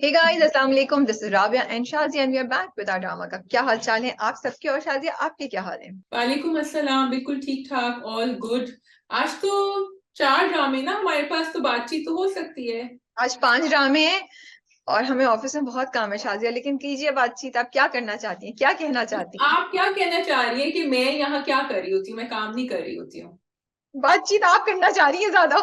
Hey guys, अस्सलाम वालेकुम। This is Rabia and Shazia and we are back with our drama का क्या हाल चाल है आप सबके। और शाजिया आपके क्या हाल है? वालेकुम अस्सलाम। बिल्कुल ठीक ठाक, ऑल गुड। आज तो 4 ड्रामे ना हमारे पास, तो बातचीत तो हो सकती है। आज 5 ड्रामे हैं और हमें ऑफिस में बहुत काम है शाजिया, लेकिन कीजिए बातचीत। आप क्या करना चाहती हैं, क्या कहना चाहती हैं? आप क्या कहना चाह रही हैं कि मैं यहाँ क्या कर रही होती हूँ? मैं काम नहीं कर रही होती हूँ। बातचीत आप करना चाह रही है ज्यादा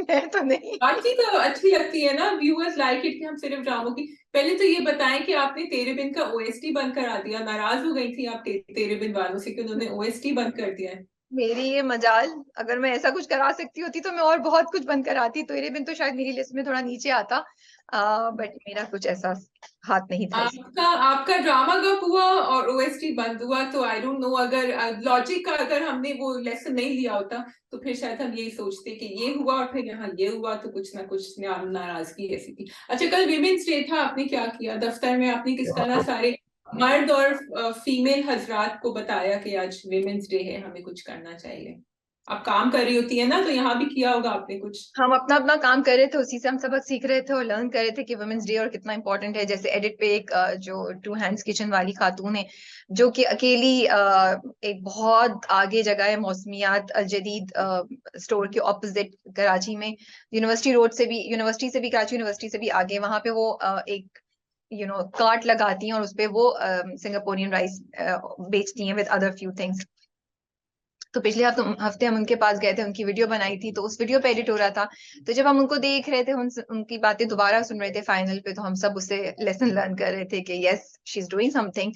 मैं तो नहीं। बातचीत तो अच्छी लगती है ना, व्यूअर्स लाइक इट कि हम सिर्फ ड्रामों की। पहले तो ये बताएं कि आपने तेरे बिन का ओएसटी बंद करा दिया। नाराज हो गई थी आप तेरे बिन वालों से कि उन्होंने ओएसटी बंद कर दिया है। मेरी ये मजाल, अगर मैं ऐसा कुछ करा सकती होती तो मैं और बहुत कुछ बंद कराती। तो तेरे बिन तो शायद मेरी लिस्ट में थोड़ा नीचे आता, बट मेरा कुछ ऐसा हाथ नहीं था इसमें। आपका आपका ड्रामा कब हुआ और ओएसटी बंद हुआ? तो आई डोंट नो, अगर लॉजिक का अगर हमने वो लेसन नहीं लिया होता तो फिर शायद हम यही सोचते कि ये हुआ और फिर यहाँ ये हुआ, तो कुछ ना कुछ नाराजगी ऐसी थी। अच्छा, कल विमेंस डे था, आपने क्या किया दफ्तर में? आपने किस तरह सारे मर्द और फीमेल हजरात को बताया कि आज विमेंस डे है, हमें कुछ करना चाहिए? आप काम कर रही होती है ना, तो यहाँ भी किया होगा आपने कुछ। हम अपना अपना काम कर रहे थे, उसी से हम सबक सीख रहे थे और लर्न कर रहे थे कि वुमेन्स डे और कितना इंपॉर्टेंट है। जैसे एडिट पे एक जो टू हैंड्स किचन वाली खातून है, जो कि अकेली एक बहुत आगे जगह है मौसमियात अल जदीद स्टोर के ऑपोजिट कराची में, यूनिवर्सिटी से भी, कराची यूनिवर्सिटी से भी आगे, वहां पे वो एक कार्ट लगाती हैं और उसपे वो सिंगापोरियन राइस बेचती हैं विद अदर फ्यू थिंग्स। तो पिछले हफ्ते हम उनके पास गए थे, उनकी वीडियो बनाई थी, तो उस वीडियो पे एडिट हो रहा था। तो जब हम उनको देख रहे थे, उनकी बातें दोबारा सुन रहे थे फाइनल पे, तो हम सब उससे लेसन लर्न कर रहे थे कि yes she is doing something.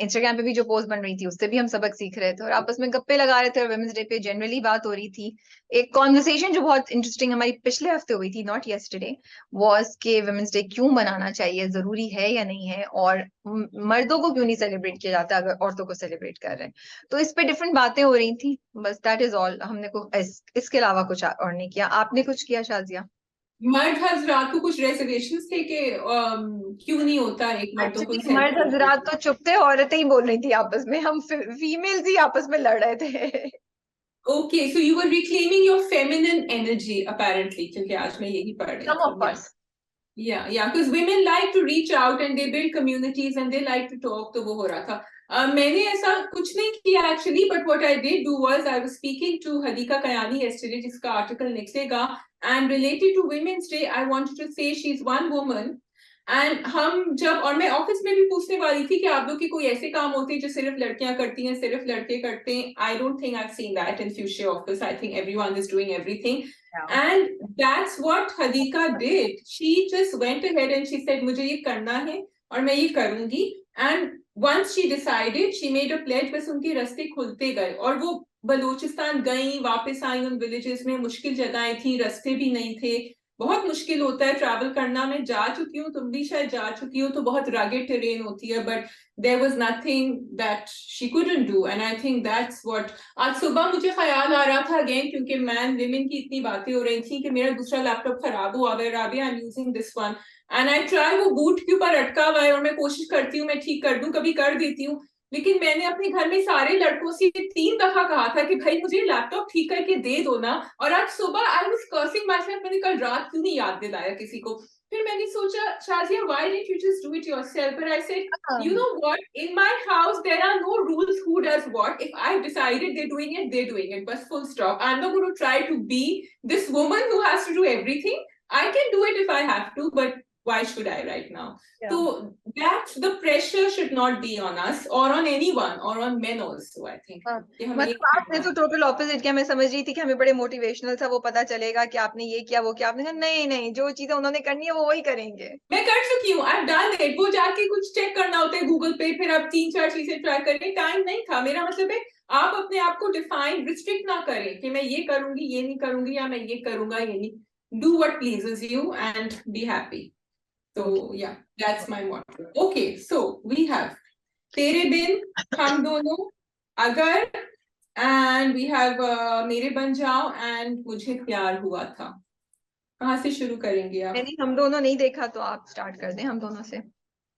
Instagram पे भी जो पोस्ट बन रही थी उससे भी हम सबक सीख रहे थे और आपस में गप्पे लगा रहे थे और वुमेन्स डे पे जनरली बात हो रही थी। एक कॉन्वर्सेशन जो बहुत इंटरेस्टिंग हमारी पिछले हफ्ते हुई थी, नॉट यस्टरडे, वॉज के वुमेन्स डे क्यों मनाना चाहिए, जरूरी है या नहीं है, और मर्दों को क्यों नहीं सेलिब्रेट किया जाता अगर औरतों को सेलिब्रेट कर रहे हैं। तो इस पे डिफरेंट बातें हो रही थी। बस दैट इज ऑल। हमने इसके अलावा कुछ और नहीं किया। आपने कुछ किया शाजिया? मर्द हजरात को कुछ रेजर्वेशंस थे कि क्यों नहीं होता एक मर्दों को ही एक्चुअली मर्द सेलिब्रेट? हजरात तो चुप थे, औरतें ही बोल रही थी आपस में, हम फीमेल्स ही आपस में लड़ रहे थे okay, so you were reclaiming your feminine energy apparently, क्योंकि आज मैं यही पढ़ रही सम थी। ऑफ या अस। या because women like to reach out and they build communities and they like to talk, तो वो हो रहा था। मैंने ऐसा कुछ नहीं किया actually, but what I did do was I was speaking to Hadiqa Kiani yesterday, जिसका आर्टिकल निकलेगा, and related to women's day I wanted to say she is one woman. And हम जब, और मैं ऑफिस में भी पूछने वाली थी कि आप लोग के कोई ऐसे काम होते हैं जो सिर्फ लड़कियां करती हैं, सिर्फ लड़के करते हैं? I don't think I have seen that in future office. I think everyone is doing everything, and that's what Hadika did. She just went ahead and she said मुझे ये करना है और मैं ये करूंगी। And once she decided, she made a pledge। बस उनके रास्ते खुलते गए और वो बलूचिस्तान गई, वापस आई। उन विलेजेस में मुश्किल जगहें थी, रास्ते भी नहीं थे, बहुत मुश्किल होता है ट्रैवल करना। मैं जा चुकी हूँ, तुम भी शायद जा चुकी हो, तो बहुत रगेड टेरेन होती है, but there was nothing that she couldn't do. And I think that's what. आज सुबह मुझे ख्याल आ रहा था अगेन, क्योंकि मैन विमेन की इतनी बातें हो रही थी कि मेरा दूसरा लैपटॉप खराब हुआ है, Rabia I am using this one and I try, वो बूट के ऊपर अटका हुआ है और मैं कोशिश करती हूँ मैं ठीक कर दूं, कभी कर देती हूँ, लेकिन मैंने अपने घर में सारे लड़कों से 3 दफा कहा था कि भाई मुझे लैपटॉप ठीक करके दे दो ना। और आज सुबह I was cursing my self, मैंने कल रात क्यों नहीं याद दिलाया किसी को। फिर मैंने सोचा, Shazia why didn't you just do it yourself? But I said, you know what, in my house there are no rules who does what. If I've decided they're doing it, they're doing it, but full stop. I'm not going to try to be this woman who has to do everything. I can do it if I have to, but why should I right now? So that the pressure should not be on us or on anyone or on men also, I think कि हमें ये मतलब आपने करना तो है। Total opposite किया। मैं समझ रही थी कि हमें बड़े मोटिवेशनल था, वो पता चलेगा कि आपने ये किया वो किया। आपने कहा नहीं नहीं, जो चीजें उन्होंने करनी है वो वही करेंगे। मैं कर चुकी हूँ, आई डन इट। वो जाके कुछ चेक करना होता है गूगल पे, फिर आप 3-4 चीजें ट्राई करने, टाइम नहीं था। मेरा मतलब है आप अपने आप को डिफाइन रिस्ट्रिक्ट ना करें कि मैं ये करूंगी ये नहीं करूंगी, या मैं ये करूंगा ये नहीं। Do what pleases you and be happy. तो yeah that's my motto. Okay, so we have Tere Bin, हम दोनों, अगर, एंड वी हैव मेरे बन जाओ, एंड मुझे प्यार हुआ था। कहाँ से शुरू करेंगे आप? मैंने हम दोनों नहीं देखा, तो आप स्टार्ट कर दें हम दोनों से।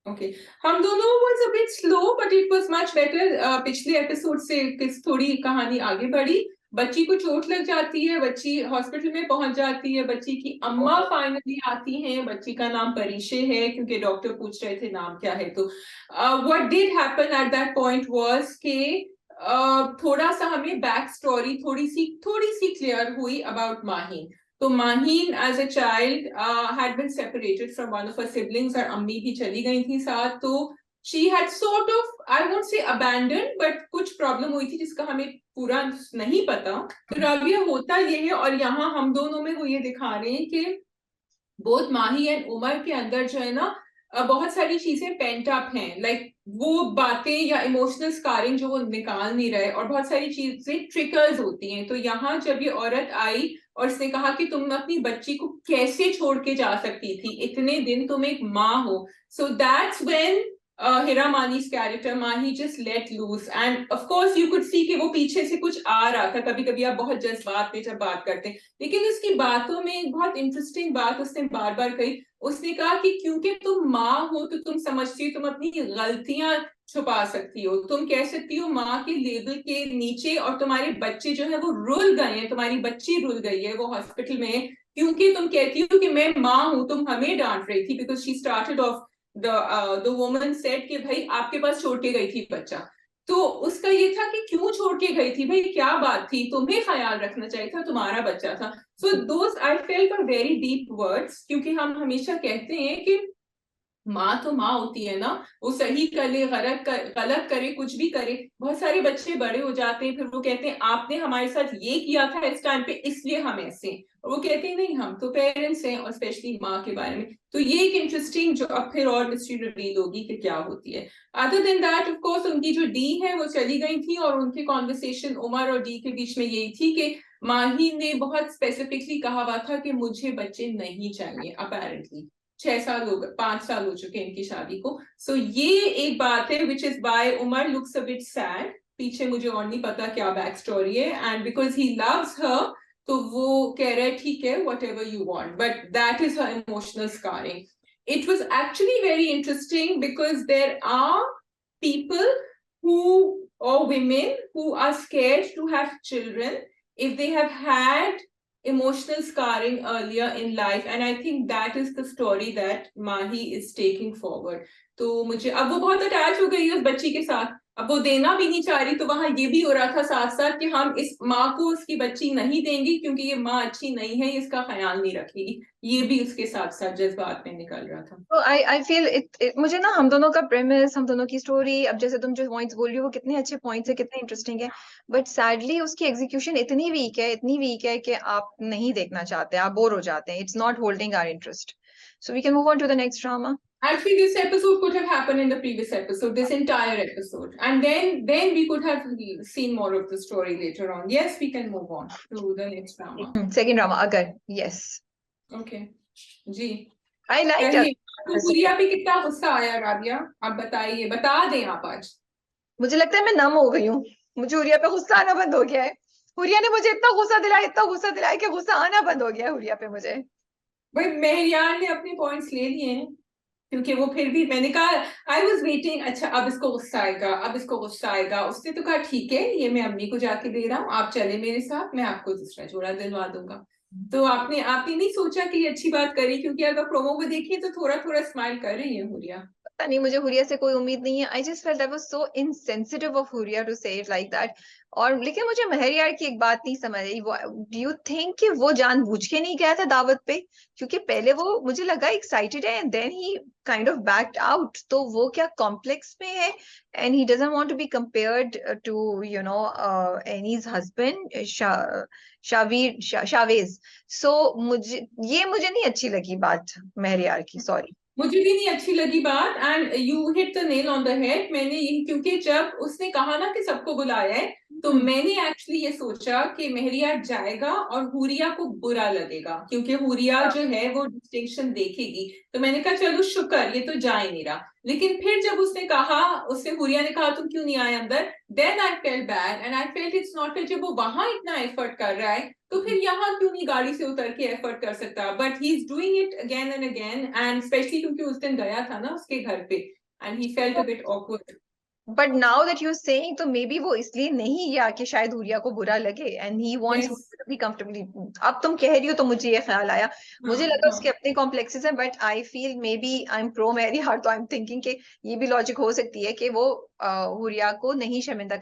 ओके, हम दोनों was a bit slow but it was much better। पिछले एपिसोड से किस थोड़ी कहानी आगे बढ़ी, बच्ची को चोट लग जाती है, बच्ची हॉस्पिटल में पहुंच जाती है, बच्ची की अम्मा फाइनली आती हैं, बच्ची का नाम परीशे है क्योंकि डॉक्टर पूछ रहे थे नाम क्या है। तो what did happen at that point was के थोड़ा सा हमें बैक स्टोरी थोड़ी सी क्लियर हुई अबाउट माहीन। तो Maheen as a child had been separated from one of her siblings, और अम्मी भी चली गई थी साथ। तो she had sort of, I won't say abandoned, but कुछ प्रॉब्लम हुई थी जिसका हमें पूरा नहीं पता। तो राबिया होता ये है, और यहाँ हम दोनों में वो ये दिखा रहे हैं कि बोथ माही एंड उमर के अंदर जो है ना बहुत सारी चीजें पेंट अप हैं, लाइक वो बातें या इमोशनल स्कारिंग जो वो निकाल नहीं रहे, और बहुत सारी चीजें ट्रिगर्स होती हैं। तो यहाँ जब ये औरत आई और उसने कहा कि तुम अपनी बच्ची को कैसे छोड़ के जा सकती थी इतने दिन, तुम एक माँ हो, so that's when Hira Mani's character Mahi just let loose, and of course you could see कि वो पीछे से कुछ आ रहा था। कभी कभी आप बहुत जज्बात में जब बात करते हैं, लेकिन उसकी बातों में एक बहुत इंटरेस्टिंग बात उसने बार बार कही। उसने कहा कि क्योंकि तुम माँ हो तो तुम समझती हो तुम अपनी गलतियां छुपा सकती हो, तुम कह सकती हो माँ के लेबल के नीचे, और तुम्हारे बच्चे जो है वो रुल गए हैं, तुम्हारी बच्ची रुल गई है, वो हॉस्पिटल में, क्योंकि तुम कहती हो कि मैं माँ हूं। तुम हमें डांट रही थी because she started off the woman said कि भाई आपके पास छोड़ के गई थी बच्चा। तो उसका ये था कि क्यों छोड़ के गई थी, भाई क्या बात थी, तुम्हें ख्याल रखना चाहिए था, तुम्हारा बच्चा था। So those I felt are very deep words, क्योंकि हम हमेशा कहते हैं कि माँ तो माँ होती है ना, वो सही करे गलत करे कुछ भी करे। बहुत सारे बच्चे बड़े हो जाते हैं, फिर वो कहते हैं आपने हमारे साथ ये किया था इस टाइम पे इसलिए हम ऐसे, और वो कहते हैं नहीं हम तो पेरेंट्स हैं, और स्पेशली माँ के बारे में। तो ये एक इंटरेस्टिंग जो अब फिर और मिस्ट्री रिवील होगी कि क्या होती है। Other than that of course उनकी जो डी है वो चली गई थी, और उनकी कॉन्वर्सेशन उमर और डी के बीच में यही थी कि माही ने बहुत स्पेसिफिकली कहा हुआ था कि मुझे बच्चे नहीं चाहिए। अपेरेंटली 6 साल हो गए, 5 साल हो चुके हैं इनकी शादी को। सो ये एक बात है which is by Umar looks a bit sad. पीछे मुझे और नहीं पता क्या बैक स्टोरी है, and because he loves her, तो वो कह रहे ठीक है whatever you want, but that is her emotional scarring. It was actually very interesting because there are people who, or women who are scared to have children if they have had emotional scarring earlier in life, and I think that is the story that Mahi is taking forward. तो मुझे अब वो बहुत attach हो गई है उस बच्ची के साथ, अब वो देना भी नहीं चाह रही। तो वहां ये भी हो रहा था साथ साथ कि हम इस माँ को उसकी बच्ची नहीं देंगे क्योंकि ये माँ अच्छी नहीं है, इसका ख्याल नहीं रखेगी, ये भी उसके साथ साथ जज्बात में निकल रहा था। तो आई फील इट मुझे ना हम दोनों का प्रेमिस, हम दोनों की स्टोरी, अब जैसे तुम जो पॉइंट्स बोल रही हो वो कितने अच्छे पॉइंट्स है, कितने इंटरेस्टिंग है, बट सैडली उसकी एग्जीक्यूशन इतनी वीक है, इतनी वीक है कि आप नहीं देखना चाहते, आप बोर हो जाते हैं। It's not holding our interest. So we can move on to the next drama. Actually, this episode could have happened in the previous episode, this entire episode, and then we could have seen more of the story later on. Yes, we can move on to the next drama. Second drama अगर, yes. Okay, जी I like कहिए, तो हुरिया पे कितना गुस्सा आया राबिया, आप बताइए, बता दें आप आज। मुझे लगता है मैं नम हो गई हूँ, मुझे हुरिया पे गुस्सा आना बंद हो गया है। हुरिया ने मुझे इतना गुस्सा दिलाया, इतना गुस्सा दिलाया कि गुस्सा आना बंद हो गया है हुरिया पे मुझे। भाई मेहरियान ने अपने पॉइंट्स ले लिए हैं, क्योंकि वो फिर भी, मैंने कहा आई वॉज वेटिंग, अच्छा अब इसको गुस्सा आएगा, अब इसको गुस्सा आएगा। उसने तो कहा ठीक है ये मैं अम्मी को जाके दे रहा हूँ, आप चले मेरे साथ, मैं आपको दूसरा जोड़ा दिलवा दूंगा। तो आपने नहीं सोचा कि ये अच्छी बात करी, क्योंकि अगर प्रोमो को देखिए तो थोड़ा थोड़ा स्माइल कर रही है हुरिया। पता नहीं, मुझे हुरिया से कोई उम्मीद नहीं है। I just felt that was so insensitive of Hooriya to say it like that. और लेकिन मुझे महरियार की एक बात नहीं समझ आई, डू यू थिंक कि वो जानबूझ के नहीं गया था दावत पे? क्योंकि पहले वो मुझे लगा एक्साइटेड है and then he kind of backed out. तो वो क्या कॉम्प्लेक्स में है and he doesn't want to be compared to you know Annie's husband Shavez. So मुझे नहीं अच्छी लगी बात महरियार की, सॉरी। मुझे भी नहीं अच्छी लगी बात, and you hit the nail on the head. मैंने यही, क्योंकि जब उसने कहा ना कि सबको बुलाया है, तो मैंने एक्चुअली ये सोचा कि महरिया जाएगा और हुरिया को बुरा लगेगा, क्योंकि हुरिया जो है वो डिस्टिंक्शन देखेगी। तो मैंने कहा चलो शुक्र ये तो जा ही नहीं रहा। लेकिन फिर जब उसने कहा, उससे हुरिया ने कहा तुम क्यों नहीं आए अंदर, then I felt bad and I felt it's not, जब वो वहां इतना एफर्ट कर रहा है तो फिर यहाँ क्यों नहीं गाड़ी से उतर के एफर्ट कर सकता। But he is doing it again and again, and specially क्योंकि उस दिन गया था ना उसके घर पे, and he felt a bit awkward. But now that you saying, तो मे बी वो इसलिए नहीं गया कि शायद हुरिया को बुरा लगे, and he wants yes. To be comfortably. अब तुम कह रही हो तो मुझे ये ख्याल आया। हाँ मुझे लगा उसके हाँ। अपने कॉम्प्लेक्सेस हैं, but I feel maybe I am pro Mary heart, तो आई एम थिंकिंग कि ये भी लॉजिक हो सकती है कि वो हुरिया को नहीं शर्मिंदा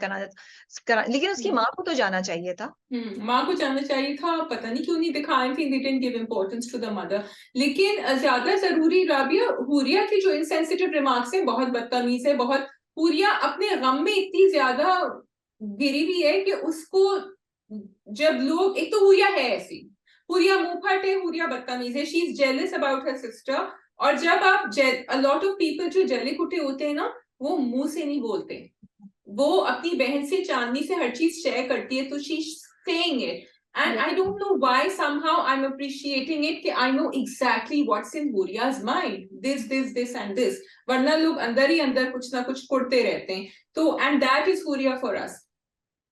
लेकिन उसकी माँ को तो जाना चाहिए था। माँ को जानना चाहिए था, पता नहीं क्यों नहीं दिखाया। थी they didn't give importance to the mother. लेकिन ज्यादा जरूरी राबिया, हुरिया की जो इनसेंसिटिव रिमार्क्स है बहुत बदतमीज है, बहुत। हुरिया अपने गम में इतनी ज्यादा गिरी हुई है कि उसको जब लोग, एक तो हुरिया है ऐसी, हुरिया मुंह फट है, हुरिया बदतमीज है, she is jealous about her sister. और जब आप अ लॉट ऑफ पीपल जो जले कुटे होते हैं ना, वो मुंह से नहीं बोलते, वो अपनी बहन से, चांदनी से हर चीज शेयर करती है, तो she saying it. And I don't know why somehow I'm appreciating it कि I know exactly what's in Huria's mind. This and this. वरना लोग अंदर ही अंदर कुछ ना कुछ कुड़ते रहते हैं। तो and that is Huria for us.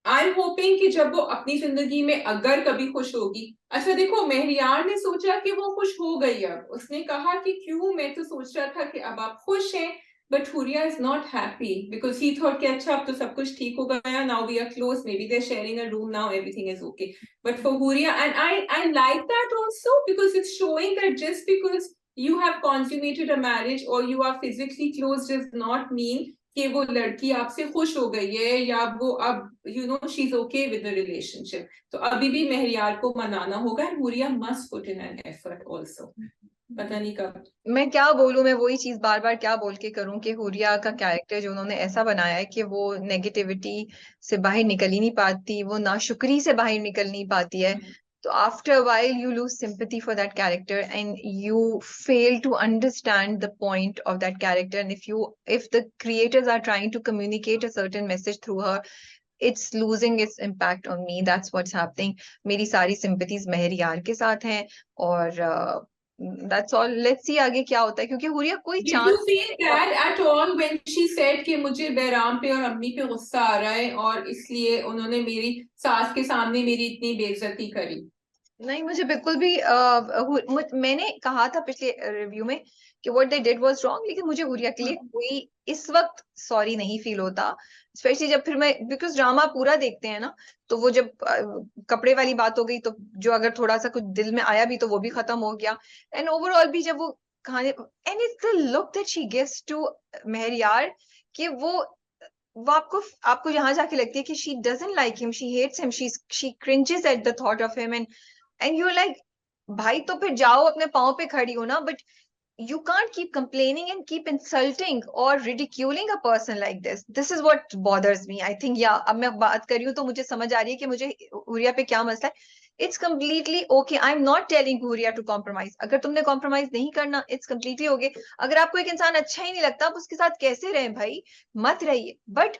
I'm hoping कि जब वो अपनी जिंदगी में अगर कभी खुश होगी। अच्छा देखो, मेहरियार ने सोचा कि वो खुश हो गई, अब उसने कहा कि क्यों, मैं तो सोच रहा था कि अब आप खुश हैं। But Huria is not happy because he thought कि अच्छा अब तो सब कुछ ठीक हो गया, now we are close, maybe they're sharing a room now, everything is okay. But for Huria, and I like that also because it's showing that just because you have consummated a marriage or you are physically close does not mean कि वो लड़की आपसे खुश हो गई है, या वो अब you know she is okay with the relationship. तो अभी भी मेहरियार को मनाना होगा, and Huriya must put in an effort also. पता नहीं कब। मैं क्या बोलूं, मैं वही चीज बार बार क्या बोल के करूं कि हुरिया का कैरेक्टर जो उन्होंने ऐसा बनाया है कि वो नेगेटिविटी से बाहर निकल ही नहीं पाती, वो नाशुक्री से बाहर निकल नहीं पाती है। तो after a while you lose sympathy for that character and you fail to understand the point of that character, and if the creators are trying to communicate a certain message through her, it's losing its impact on me. That's what's happening. मेरी सारी sympathies मेहर के साथ हैं, और that's all. Let's see आगे क्या होता है, क्योंकि हुरिया कोई Did you chance feel bad at all when she said कि मुझे बैराम पे और अम्मी पे गुस्सा आ रहा है और इसलिए उन्होंने मेरी सास के सामने मेरी इतनी बेइज्जती करी? नहीं, मुझे बिल्कुल भी मैंने कहा था पिछले रिव्यू में कि what they did was wrong, लेकिन मुझे हुरिया के लिए कोई इस वक्त सॉरी नहीं फील होता। स्पेशली जब फिर मैं, बिकॉज ड्रामा पूरा देखते हैं ना, तो वो जब कपड़े वाली बात हो गई, तो जो अगर थोड़ा सा कुछ दिल में आया भी तो वो भी खत्म हो गया। एंड ओवरऑल भी जब वो कहानी, and it's the look that she gives to Mehryar, कि वो आपको यहाँ जाके लगती है कि she doesn't like him, she hates him, she cringes at the thought of him, and you like, भाई तो फिर जाओ अपने पाँव पे खड़ी हो ना, but you can't keep complaining and keep insulting or ridiculing a person like this. This is what bothers me. I think, yeah, अब मैं बात कर रही हूँ तो मुझे समझ आ रही है कि मुझे हुरिया पे क्या मसला है। It's completely okay. I'm not telling Huria to compromise. अगर तुमने compromise नहीं करना, it's completely okay. अगर आपको एक इंसान अच्छा ही नहीं लगता, आप उसके साथ कैसे रहें भाई? मत रहिए। But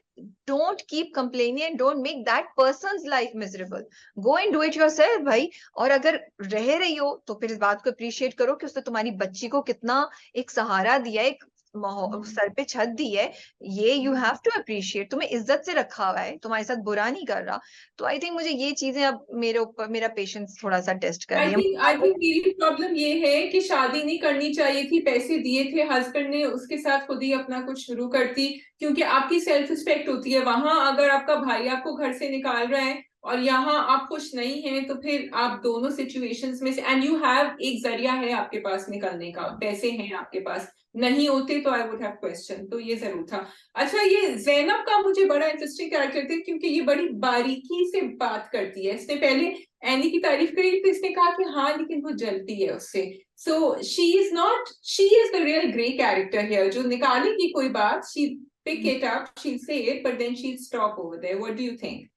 don't keep complaining and don't make that person's life miserable. Go and do it yourself भाई। और अगर रह रही हो तो फिर इस बात को अप्रिशिएट करो कि उसने तुम्हारी बच्ची को कितना एक सहारा दिया है, एक सर पे छत दी है। ये यू हैव टू अप्रिशिएट, तुम्हें इज्जत से रखा हुआ है, तुम्हारे साथ बुरा नहीं कर रहा। तो आई थिंक मुझे ये चीजें अब मेरे ऊपर, मेरा पेशेंस थोड़ा सा टेस्ट कर रही आई थिंक है। मेरी प्रॉब्लम ये है कि शादी नहीं करनी चाहिए थी, पैसे दिए थे हस्बैंड ने, उसके साथ खुद ही अपना कुछ शुरू करती, क्योंकि आपकी सेल्फ रिस्पेक्ट होती है वहां। अगर आपका भाई आपको घर से निकाल रहा है और यहाँ आप खुश नहीं हैं, तो फिर आप दोनों सिचुएशंस में से, एंड यू हैव एक जरिया है आपके पास निकलने का, पैसे हैं आपके पास, नहीं होते तो आई वुड हैव क्वेश्चन। तो ये जरूर था। अच्छा, ये जैनब का मुझे बड़ा इंटरेस्टिंग कैरेक्टर थे, क्योंकि ये बड़ी बारीकी से बात करती है। इसने पहले एनी की तारीफ करी तो इसने कहा कि हाँ लेकिन वो जलती है उससे। So she is the real grey character here, जो निकालेगी कोई बात, she pick it up, she say it, but then she stop over there. What do you think?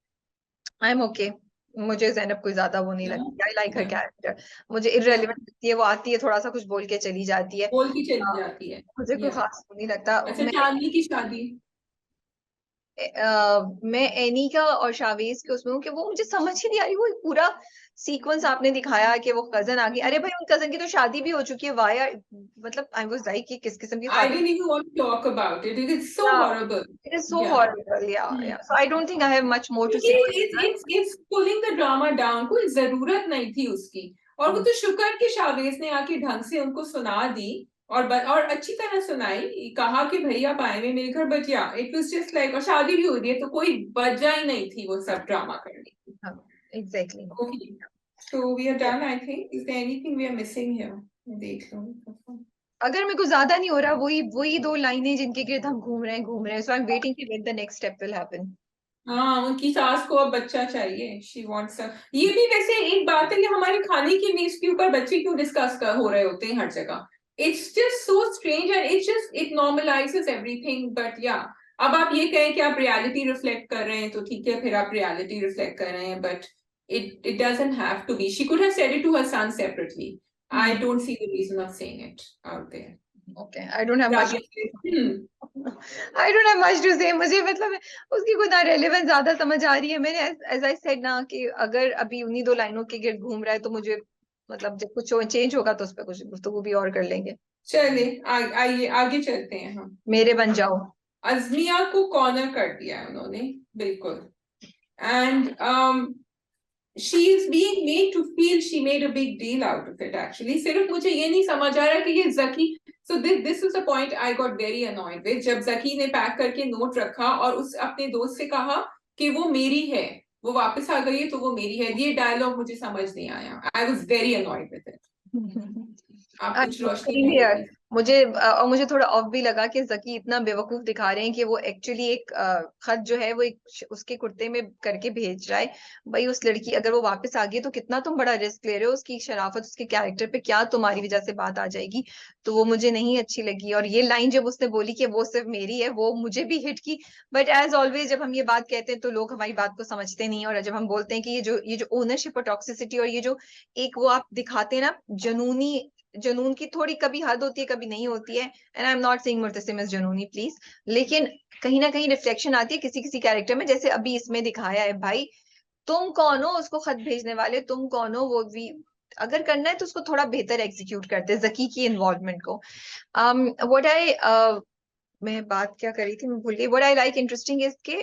I am okay. मुझे जैनब कोई ज्यादा वो नहीं लगती। आई लाइक हर या कैरेक्टर। मुझे इररिलेवेंट लगती है, वो आती है थोड़ा सा कुछ बोल के चली जाती है। बोल की चली जाती है। मुझे कोई या खास वो नहीं लगता। अच्छा, चांदनी की शादी। मैं एनी का और शावेज के उसमें हूँ कि वो मुझे समझ ही नहीं आ रही। वो एक पूरा सीक्वेंस आपने दिखाया कि वो कजन आ गई, अरे भाई उन कजन की तो शादी भी हो चुकी है, वाई आर, मतलब आई वाज लाइक कि किस किस्म की I खातिर। don't even want to talk about it. It is so Yeah, horrible. it is so Yeah. horrible. Yeah. So I don't think I have much more to say on It's pulling the drama down. कोई जरूरत नहीं थी उसकी। और वो that. तो शुक्र कि शावेज ने आके ढंग से उनको सुना दी और अच्छी तरह सुनाई, कहा कि भैया आप आए हुए मेरे घर, बट या इट वाज जस्ट लाइक, और शादी भी हो रही है तो कोई वजह ही नहीं थी वो सब ड्रामा करने की। हाँ, exactly. Okay, so we are done I think. Is there anything we are missing here? मैं देख लूं। अगर मेरे को ज्यादा नहीं हो रहा, वही वही दो लाइनें जिनके गिर्द हम घूम रहे हैं, सो आई एम वेटिंग कि when the next step will happen. हाँ, उनकी सास को अब बच्चा चाहिए, शी वांट्स अ। ये भी वैसे एक बात है कि हमारे खाने की मेज के ऊपर बच्चे क्यों डिस्कस कर हो रहे होते हैं हर जगह। It's just so strange and it's just it normalizes everything, but या अब आप ये कहें कि आप रियलिटी रिफ्लेक्ट कर रहे हैं तो ठीक है, फिर आप रियलिटी रिफ्लेक्ट कर रहे हैं, but it doesn't have to be. She could have said it to her son separately. I don't see the reason of saying it out there. Okay, I don't have much. Hmm. I don't have much to say. मुझे मतलब उसकी कोई ना relevance ज्यादा समझ आ रही है। मैंने एज आई सेड ना कि अगर अभी उन्हीं दो लाइनों के गिर्द घूम रहा है तो मुझे मतलब जब कुछ चेंज होगा तो उस पर कुछ गुफ्तगू भी और कर लेंगे। चले आइए आगे चलते हैं हम। मेरे बन जाओ। अज़मिया को कॉर्नर कर दिया है उन्होंने, बिल्कुल। And she is being made to feel she made a big deal out of it actually। सिर्फ मुझे ये नहीं समझ आ रहा कि ये जकी, so this is a point I got very annoyed with, जब जकी ने पैक करके नोट रखा और उस अपने दोस्त से कहा कि वो मेरी है, वो वापस आ गई है तो वो मेरी है, ये डायलॉग मुझे समझ नहीं आया। I was very annoyed with it। आप कुछ रोशनी Same here। डालिए। मुझे और मुझे थोड़ा ऑफ भी लगा कि जकी इतना बेवकूफ दिखा रहे हैं कि वो एक्चुअली एक खत जो है वो एक उसके कुर्ते में करके भेज रहा है। भाई उस लड़की अगर वो वापस आ गई तो कितना तुम बड़ा रिस्क ले रहे हो, उसकी शराफत उसके कैरेक्टर पे क्या तुम्हारी वजह से बात आ जाएगी। तो वो मुझे नहीं अच्छी लगी। और ये लाइन जब उसने बोली कि वो सिर्फ मेरी है, वो मुझे भी हिट की। बट एज ऑलवेज जब हम ये बात कहते हैं तो लोग हमारी बात को समझते नहीं। और जब हम बोलते हैं कि ये जो ओनरशिप और टॉक्सिसिटी और ये जो एक वो आप दिखाते हैं ना जनून की थोड़ी कभी हद होती है कभी नहीं होती है। And I am not saying Murtasim is जनूनी प्लीज, लेकिन कहीं ना कहीं रिफ्लेक्शन आती है किसी किसी कैरेक्टर में, जैसे अभी इसमें दिखाया है। भाई तुम कौन हो उसको खत भेजने वाले, तुम कौन हो वो भी अगर करना है तो उसको थोड़ा बेहतर एग्जीक्यूट करते जकी की इन्वॉल्वमेंट को। व्हाट आई मैं बात क्या करी थी मैं भूल गई। What I like interesting is के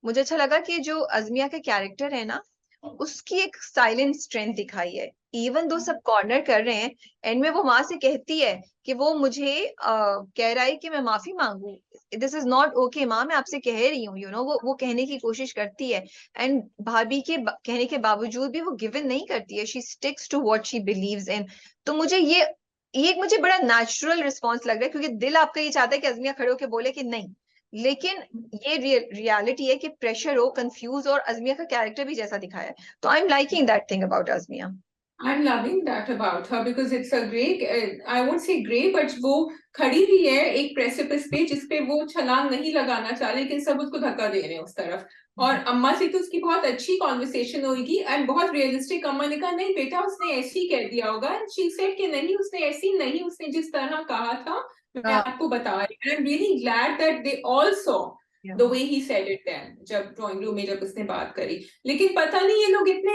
मुझे अच्छा लगा कि जो अज़मिया का कैरेक्टर है ना उसकी एक साइलेंट स्ट्रेंथ दिखाई है। इवन दो सब कॉर्नर कर रहे हैं, एंड में वो माँ से कहती है कि वो मुझे कह रहा है कि मैं माफी मांगू, दिस इज नॉट ओके माँ, मैं आपसे कह रही हूँ, वो कहने की कोशिश करती है। एंड भाभी के कहने के बावजूद भी वो गिवन नहीं करती है, she sticks to what she believes in. तो मुझे ये एक मुझे बड़ा नेचुरल रिस्पॉन्स लग रहा है, क्योंकि दिल आपका ये चाहता है कि अज़मिया खड़े होकर बोले कि नहीं, लेकिन ये रियलिटी है कि प्रेशर हो, कंफ्यूज, और अज़मिया का कैरेक्टर भी जैसा दिखाया है। तो I am liking that thing about Azmiya. I'm loving that about her because it's a great, I won't say great, but वो खड़ी हुई है एक प्रेसिपिस पे जिसपे वो छलांग नहीं लगाना चाह रही, लेकिन सब उसको धक्का दे रहे हैं उस तरफ। और अम्मा से तो उसकी बहुत अच्छी कॉन्वर्सेशन होगी एंड बहुत रियलिस्टिक। अम्मा ने कहा नहीं बेटा उसने ऐसे ही कह दिया होगा, एंड शी सेड कि नहीं उसने ऐसी नहीं, उसने जिस तरह कहा था मैं आपको बता रही हूँ। I am really glad that they all saw the way he said it then, जब ड्राइंग रूम में जब उसने बात करी। लेकिन पता नहीं ये लोग इतने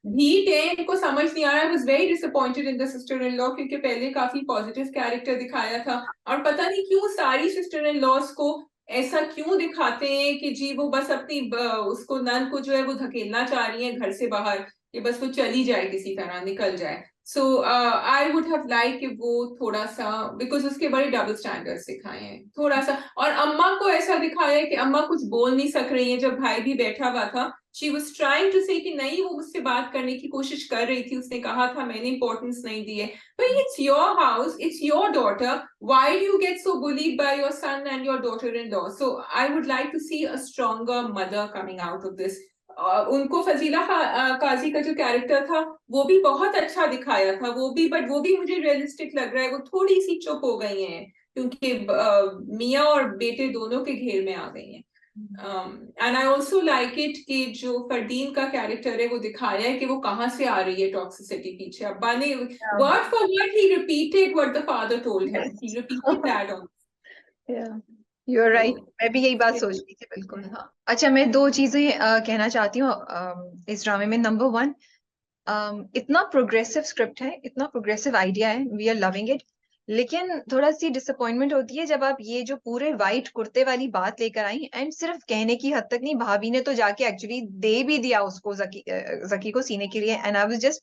ढीठ है, इनको समझ नहीं आ रहा। I was very disappointed in the sister in law, क्योंकि पहले काफी पॉजिटिव कैरेक्टर दिखाया था, और पता नहीं क्यों सारी सिस्टर इन लॉस को ऐसा क्यों दिखाते हैं कि जी वो बस अपनी उसको नन को जो है वो धकेलना चाह रही है घर से बाहर, कि बस वो चली जाए किसी तरह निकल जाए। सो आई वुड हैव लाइक कि वो थोड़ा सा, बिकॉज उसके बड़े डबल स्टैंडर्ड्स दिखाए हैं थोड़ा सा। और अम्मा को ऐसा दिखाया है कि अम्मा कुछ बोल नहीं सक रही है, जब भाई भी बैठा हुआ था शी वॉज ट्राइंग टू से कि नहीं वो मुझसे बात करने की कोशिश कर रही थी, उसने कहा था मैंने इंपॉर्टेंस नहीं दी है। But it's your house, it's your daughter, why do you get so bullied by your son and your daughter-in-law? So I would like to see a stronger mother coming out of this। उनको फजीला काजी का जो character था वो भी बहुत अच्छा दिखाया था, वो भी, बट वो भी मुझे रियलिस्टिक लग रहा है। वो थोड़ी सी चुप हो गई हैं क्योंकि मियाँ और बेटे दोनों के घेर में आ गई हैं। And I also like it कि जो फरदीन का कैरेक्टर है वो दिखाया है कि वो कहाँ से आ रही है टॉक्सिसिटी पीछे। अब्बा ने वर्ड फॉर वर्ड ही repeated what the father told him, he repeated that on. You are right, मैं भी यही बात सोच रही थी बिल्कुल। हाँ, अच्छा मैं दो चीजें कहना चाहती हूँ इस ड्रामे में। नंबर वन, इतना प्रोग्रेसिव स्क्रिप्ट है, इतना प्रोग्रेसिव आइडिया है, वी आर लविंग इट। लेकिन थोड़ा सी डिसअपॉइंटमेंट होती है जब आप ये जो पूरे वाइट कुर्ते वाली बात लेकर आई, एंड सिर्फ कहने की हद तक नहीं, भाभी ने तो जाके एक्चुअली दे भी दिया उसको जकी को सीने के लिए, and I was just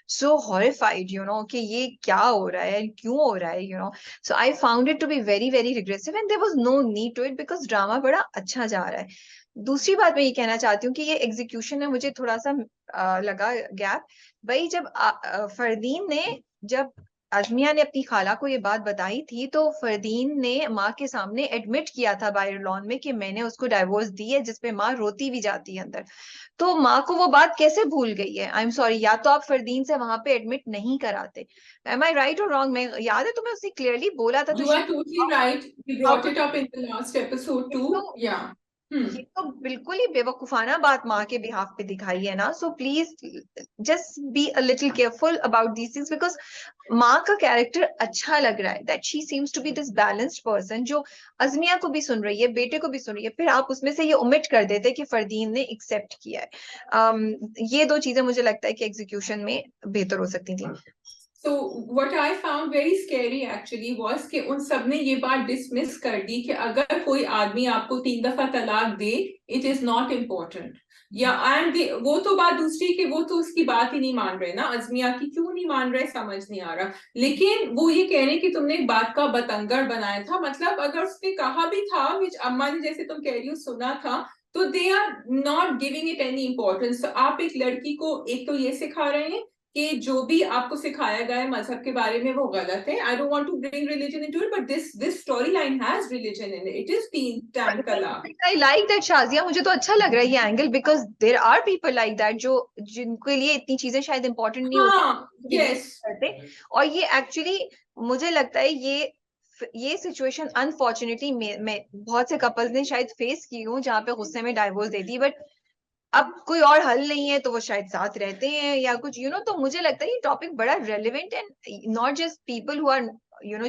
so horrified कि ये क्या हो रहा है, क्यों हो रहा है, so I found it to be very very regressive, and there was no need to it because drama बड़ा अच्छा जा रहा है। दूसरी बात मैं ये कहना चाहती हूँ कि ये एग्जीक्यूशन में मुझे थोड़ा सा लगा गैप। भाई जब फरदीन ने, जब अजमिया ने अपनी खाला को ये बात बताई थी, तो फरदीन ने माँ के सामने एडमिट किया था बाहर लॉन में कि मैंने उसको डाइवोर्स दी है, जिसपे माँ रोती भी जाती है अंदर। तो माँ को वो बात कैसे भूल गई है? आई एम सॉरी, या तो आप फरदीन से वहां पे एडमिट नहीं कराते। एम आई राइट और रॉन्ग? मैं याद है तुम्हें उसने क्लियरली बोला था, तो You are totally right. We how brought it could, up in the last episode too. तो Yeah. ये तो बिल्कुल ही बेवकूफाना बात माँ के बिहाफ पे दिखाई है ना। So please just be a little careful about these things, because माँ का कैरेक्टर अच्छा लग रहा है, that she seems to be this balanced person जो अजमिया को भी सुन रही है, बेटे को भी सुन रही है, फिर आप उसमें से ये ओमिट कर देते कि फरदीन ने एक्सेप्ट किया है। ये दो चीजें मुझे लगता है कि एग्जीक्यूशन में बेहतर हो सकती थी। So what I found very scary actually was कि उन सब ने ये बात डिसमिस कर दी कि अगर कोई आदमी आपको 3 दफा तलाक दे, इट इज नॉट इम्पोर्टेंट। या एंड वो तो बात दूसरी कि वो तो उसकी बात ही नहीं मान रहे ना, अजमिया की क्यों नहीं मान रहे समझ नहीं आ रहा। लेकिन वो ये कह रहे कि तुमने एक बात का बतंगड़ बनाया था, मतलब अगर उसने कहा भी था, विच अम्मा ने जैसे तुम कह रही हो सुना था, तो they are not giving it any importance. आप एक लड़की को एक तो ये सिखा रहे हैं कि जो भी आपको सिखाया गया है मजहब के बारे में वो गलत है। I don't want to bring religion into it, but this story line has religion in it. It is तीन टाइम तलाक। आई लाइक दैट शाजिया, मुझे तो अच्छा लग रहा है ये angle, because there are people like that जो, जिनके लिए इतनी चीजें शायद इंपॉर्टेंट नहीं होती, हाँ, बिलीव यस। करते। और ये एक्चुअली मुझे लगता है ये सिचुएशन अनफॉर्चुनेटली मैं बहुत से कपल्स ने शायद फेस की हूँ, जहाँ पे गुस्से में डाइवोर्स दे दी, बट अब कोई और हल नहीं है तो वो शायद साथ रहते हैं या कुछ, तो मुझे लगता है ये टॉपिक बड़ा relevant, and not just people who are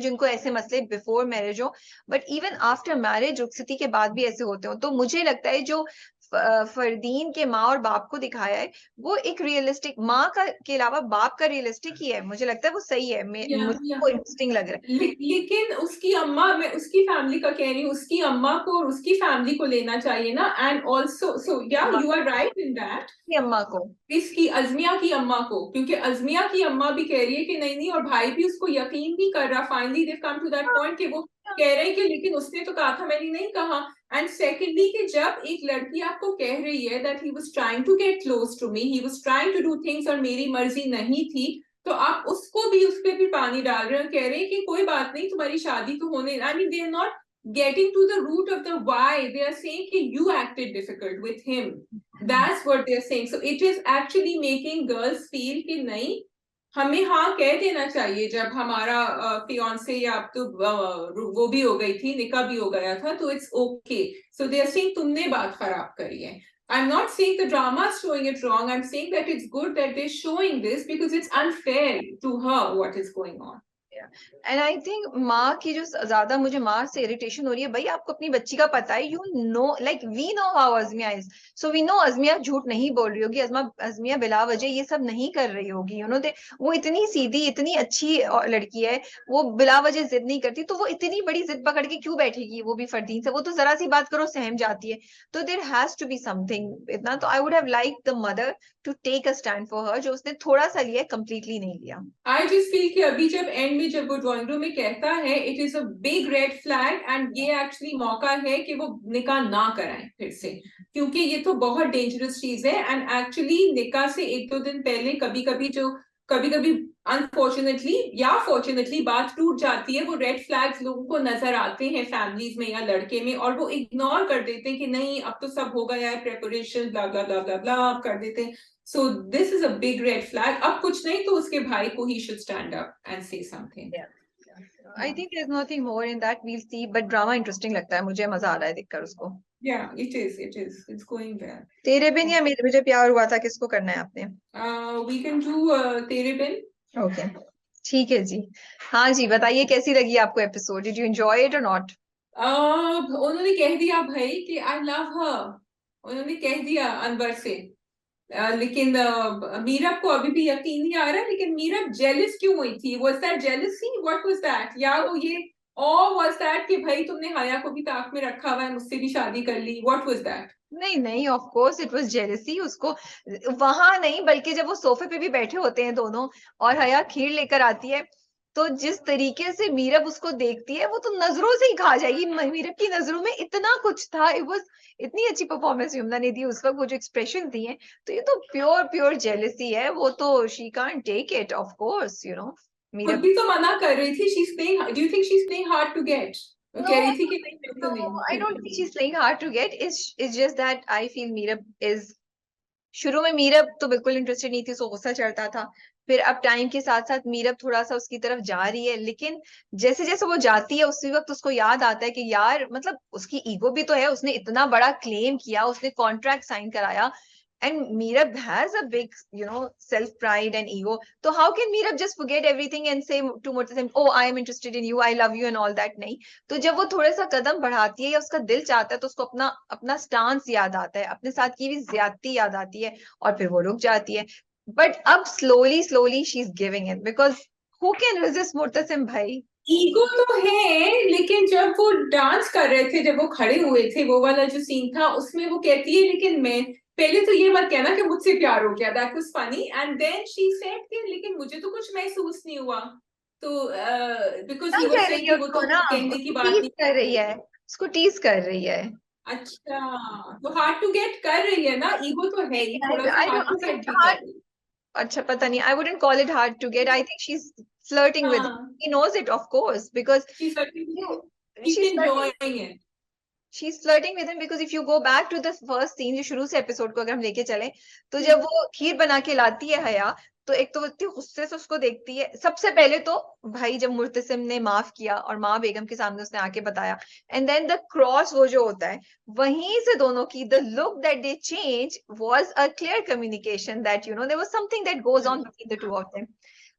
जिनको ऐसे मसले बिफोर मैरिज हो, बट इवन आफ्टर मैरिज रुखसती के बाद भी ऐसे होते हो। तो मुझे लगता है जो फरदीन के माँ और बाप को दिखाया है, वो एक रियलिस्टिक, माँ का के अलावा बाप का रियलिस्टिक ही है, मुझे लगता है वो सही है। या मुझे वो इंटरेस्टिंग लग रहा है। लेकिन उसकी अम्मा, मैं उसकी फैमिली का कह रही हूँ, उसकी अम्मा को और उसकी फैमिली को लेना चाहिए ना। एंड ऑल्सो सो या अम्मा you are right in that. की अम्मा को, इसकी अजमिया की अम्मा को, क्योंकि अजमिया की अम्मा भी कह रही है कि नहीं नहीं, और भाई भी उसको यकीन नहीं कर रहा। Finally they come to that point कि वो कह रहे हैं कि लेकिन उसने तो कहा था, मैंने नहीं कहा। एंड सेकेंडली कि जब एक लड़की आपको कह रही है that he was trying to get close to me, he was trying to do things और मेरी मर्जी नहीं थी, तो आप उसको भी, उस पर भी पानी डाल रहे हो, कह रहे हैं कि कोई बात नहीं, तुम्हारी शादी तो होने। I mean they are not getting to the root of the why. They are saying कि you acted difficult with him. That's what they're saying. So it is actually making girls feel कि नहीं, हमें हाँ कह देना चाहिए जब हमारा फियांसे या अब तो वो भी हो गई थी, निकाह भी हो गया था, तो it's okay. So they are saying तुमने बात खराब करी है। I'm not saying the drama is showing it wrong. I'm saying that it's good that they're showing this because it's unfair to her what is going on. And I think माँ की जो ज्यादा मुझे माँ से इरिटेशन हो रही है, भाई आपको अपनी बच्ची का पता है, you know, like we know how Azmiya is, so we know Azmiya झूठ नहीं बोल रही होगी, अजमिया बिला वजह ये सब नहीं कर रही होगी, दे वो इतनी सीधी, इतनी अच्छी लड़की है, वो बिला वजह जिद नहीं करती, तो वो इतनी बड़ी जिद पकड़ के क्यों बैठेगी, वो भी फरदीन से? वो तो जरा सी बात करो सहम जाती है। तो there has to be something इतना, तो I would have like the mother to take a stand for her, जो उसने थोड़ा सा लिया, कंप्लीटली नहीं लिया। आई जस्ट फील कि अभी जब एंड में जब वो ड्राइंग रूम में कहता है it is a big red flag, and ये एक्चुअली मौका है कि वो निकाह ना कराएं फिर से, क्योंकि ये तो बहुत डेंजरस चीज है। एंड एक्चुअली निकाह से 1-2 दिन पहले कभी कभी अनफॉर्चुनेटली या फॉर्चुनेटली बात टूट जाती है। वो रेड फ्लैग्स लोगों को नजर आते हैं फैमिलीज में या लड़के में, और वो इग्नोर कर देते हैं कि नहीं अब तो सब हो गया है, प्रेपरेशन ब्ला ब्ला ब्ला ब्ला ब्ला कर देते हैं। So this is a big red flag. अब कुछ नहीं तो उसके भाई को he should stand up and say something. Yeah. I think there's nothing more in that. We'll see, but drama interesting लगता है मुझे, मजा आ रहा है देखकर उसको। Yeah, it is. It is. It's going well. तेरे बिन या मेरे मुझे प्यार हुआ था, किसको करना है आपने? We can do तेरे बिन. Okay, ठीक है जी। हाँ जी, बताइए कैसी लगी आपको episode? Did you enjoy it or not? उन्होंने कह दिया भाई कि I love her. उन्होंने कह दिया अनवर से लेकिन मीरब को अभी भी यकीन नहीं आ रहा है, लेकिन मीरब जेलिस क्यों हुई थी? Was that jealousy? What was that? या वो ये और वाज दैट कि भाई तुमने हया को भी ताक में रखा हुआ है, मुझसे भी शादी कर ली? What was that? नहीं नहीं, of course it was jealousy उसको। वहां नहीं, बल्कि जब वो सोफे पे भी बैठे होते हैं दोनों और हया खीर लेकर आती है, तो जिस तरीके से मीरब उसको देखती है, वो तो नजरों से ही खा जाएगी। मीरब की नजरों में इतना कुछ था। इट वाज इतनी अच्छी परफॉर्मेंस यमुना ने दी उस वक्त, वो जो एक्सप्रेशन दिए, तो ये तो प्योर प्योर जेलसी है। वो तो she can't take it, of course, you know. खुद मीरब भी तो मना कर रही थी, she is playing, do you think she is playing hard to get? वो No, कह रही थी कि नहीं मैं तो no, I don't think नहीं। she's playing hard to get. It's just that I feel Meerab is, शुरू में मीरब तो बिल्कुल इंटरेस्टेड नहीं थी, उसको गुस्सा चढ़ता था। फिर अब टाइम के साथ साथ मीरब थोड़ा सा उसकी तरफ जा रही है, लेकिन जैसे जैसे वो जाती है उसी वक्त उसको याद आता है कि यार मतलब उसकी ईगो भी तो है, उसने इतना बड़ा क्लेम किया, उसने कॉन्ट्रैक्ट साइन कराया, and Meerab has a big, self pride and ego. So how can Meerab just forget everything and say to Murtasim, oh, I am interested in you, I love you and all that? नहीं। तो जब वो थोड़ा सा कदम बढ़ाती है या उसका दिल चाहता है, तो उसको अपना अपना स्टांस याद आता है, अपने साथ की भी ज्यादती याद आती है, और फिर वो रुक जाती है। बट अब slowly slowly she is giving in, because who can resist Murtasim भाई। ईगो तो है, लेकिन जब वो डांस कर रहे थे, जब वो खड़े हुए थे, वो वाला जो सीन था उसमें वो कहती है लेकिन मैं, पहले तो ये मत कहना कि मुझसे प्यार हो गया, that was funny, and then she said कि लेकिन मुझे तो कुछ महसूस नहीं हुआ। तो बिकॉज ही तंग वाज कर रही सेइंग है कि वो उसको तो ना, कहने की उसको बात टीज नहीं कर रही करती है, थी। उसको टीज कर रही है। अच्छा, तो हार्ड टू गेट कर रही है ना, ईगो तो है ही, थोड़ा सा आई हार्ड टू गेट भी कर डोंट, रही है। अच्छा पता नहीं, I wouldn't call it hard to get. I think she's flirting with him. हाँ, He knows it, of course, because she certainly, you, she is she's flirting. Enjoying it. She's flirting with him because if you go back to the first scene, जो शुरू से episode को अगर हम लेके चले, तो जब वो खीर बना के लाती है हया, तो एक तो वो इतनी गुस्से से उसको देखती है। सबसे पहले तो भाई जब मुर्तसिम ने माफ किया और माँ बेगम के सामने उसने आके बताया, एंड देन द क्रॉस वो जो होता है, वहीं से दोनों की the look that they change was a clear communication that there was something that goes on between the two of them.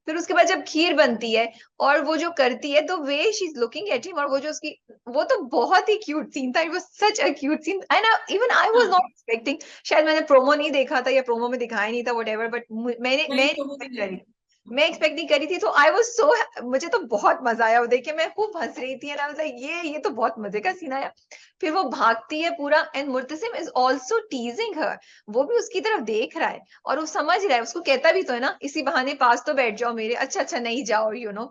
फिर उसके बाद जब खीर बनती है और वो जो करती है, the way she is looking at him, और वो जो उसकी, वो तो बहुत ही क्यूट सीन था। It was such a cute scene, and even I was हाँ, नॉट एक्सपेक्टिंग। शायद मैंने प्रोमो नहीं देखा था या प्रोमो में दिखाया नहीं था, व्हाटएवर, बट मैं नहीं तो वो भी एक्सपेक्ट नहीं। करी, मैं एक्सपेक्ट नहीं करी थी। तो आई वाज सो, मुझे तो बहुत मजा आया वो देख के, मैं खूब हंस रही थी, एंड आई वाज लाइक ये तो बहुत मजे का सीन आया। फिर वो भागती है पूरा, and Murtasim is also teasing her, वो भी उसकी तरफ देख रहा है, और वो समझ रहा है, उसको कहता भी तो है ना, इसी बहाने पास तो बैठ जाओ मेरे, अच्छा अच्छा नहीं जाओ,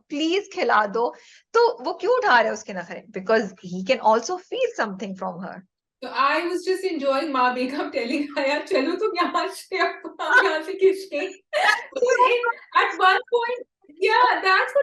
प्लीज खिला दो। तो वो क्यों उठा रहा है उसके नखरे? Because he can also feel something from her. So I was just enjoying Ma Begum telling Haya, चलो तुम यहाँ से, अब हम यहाँ से खिसके। So at one point, yeah, that's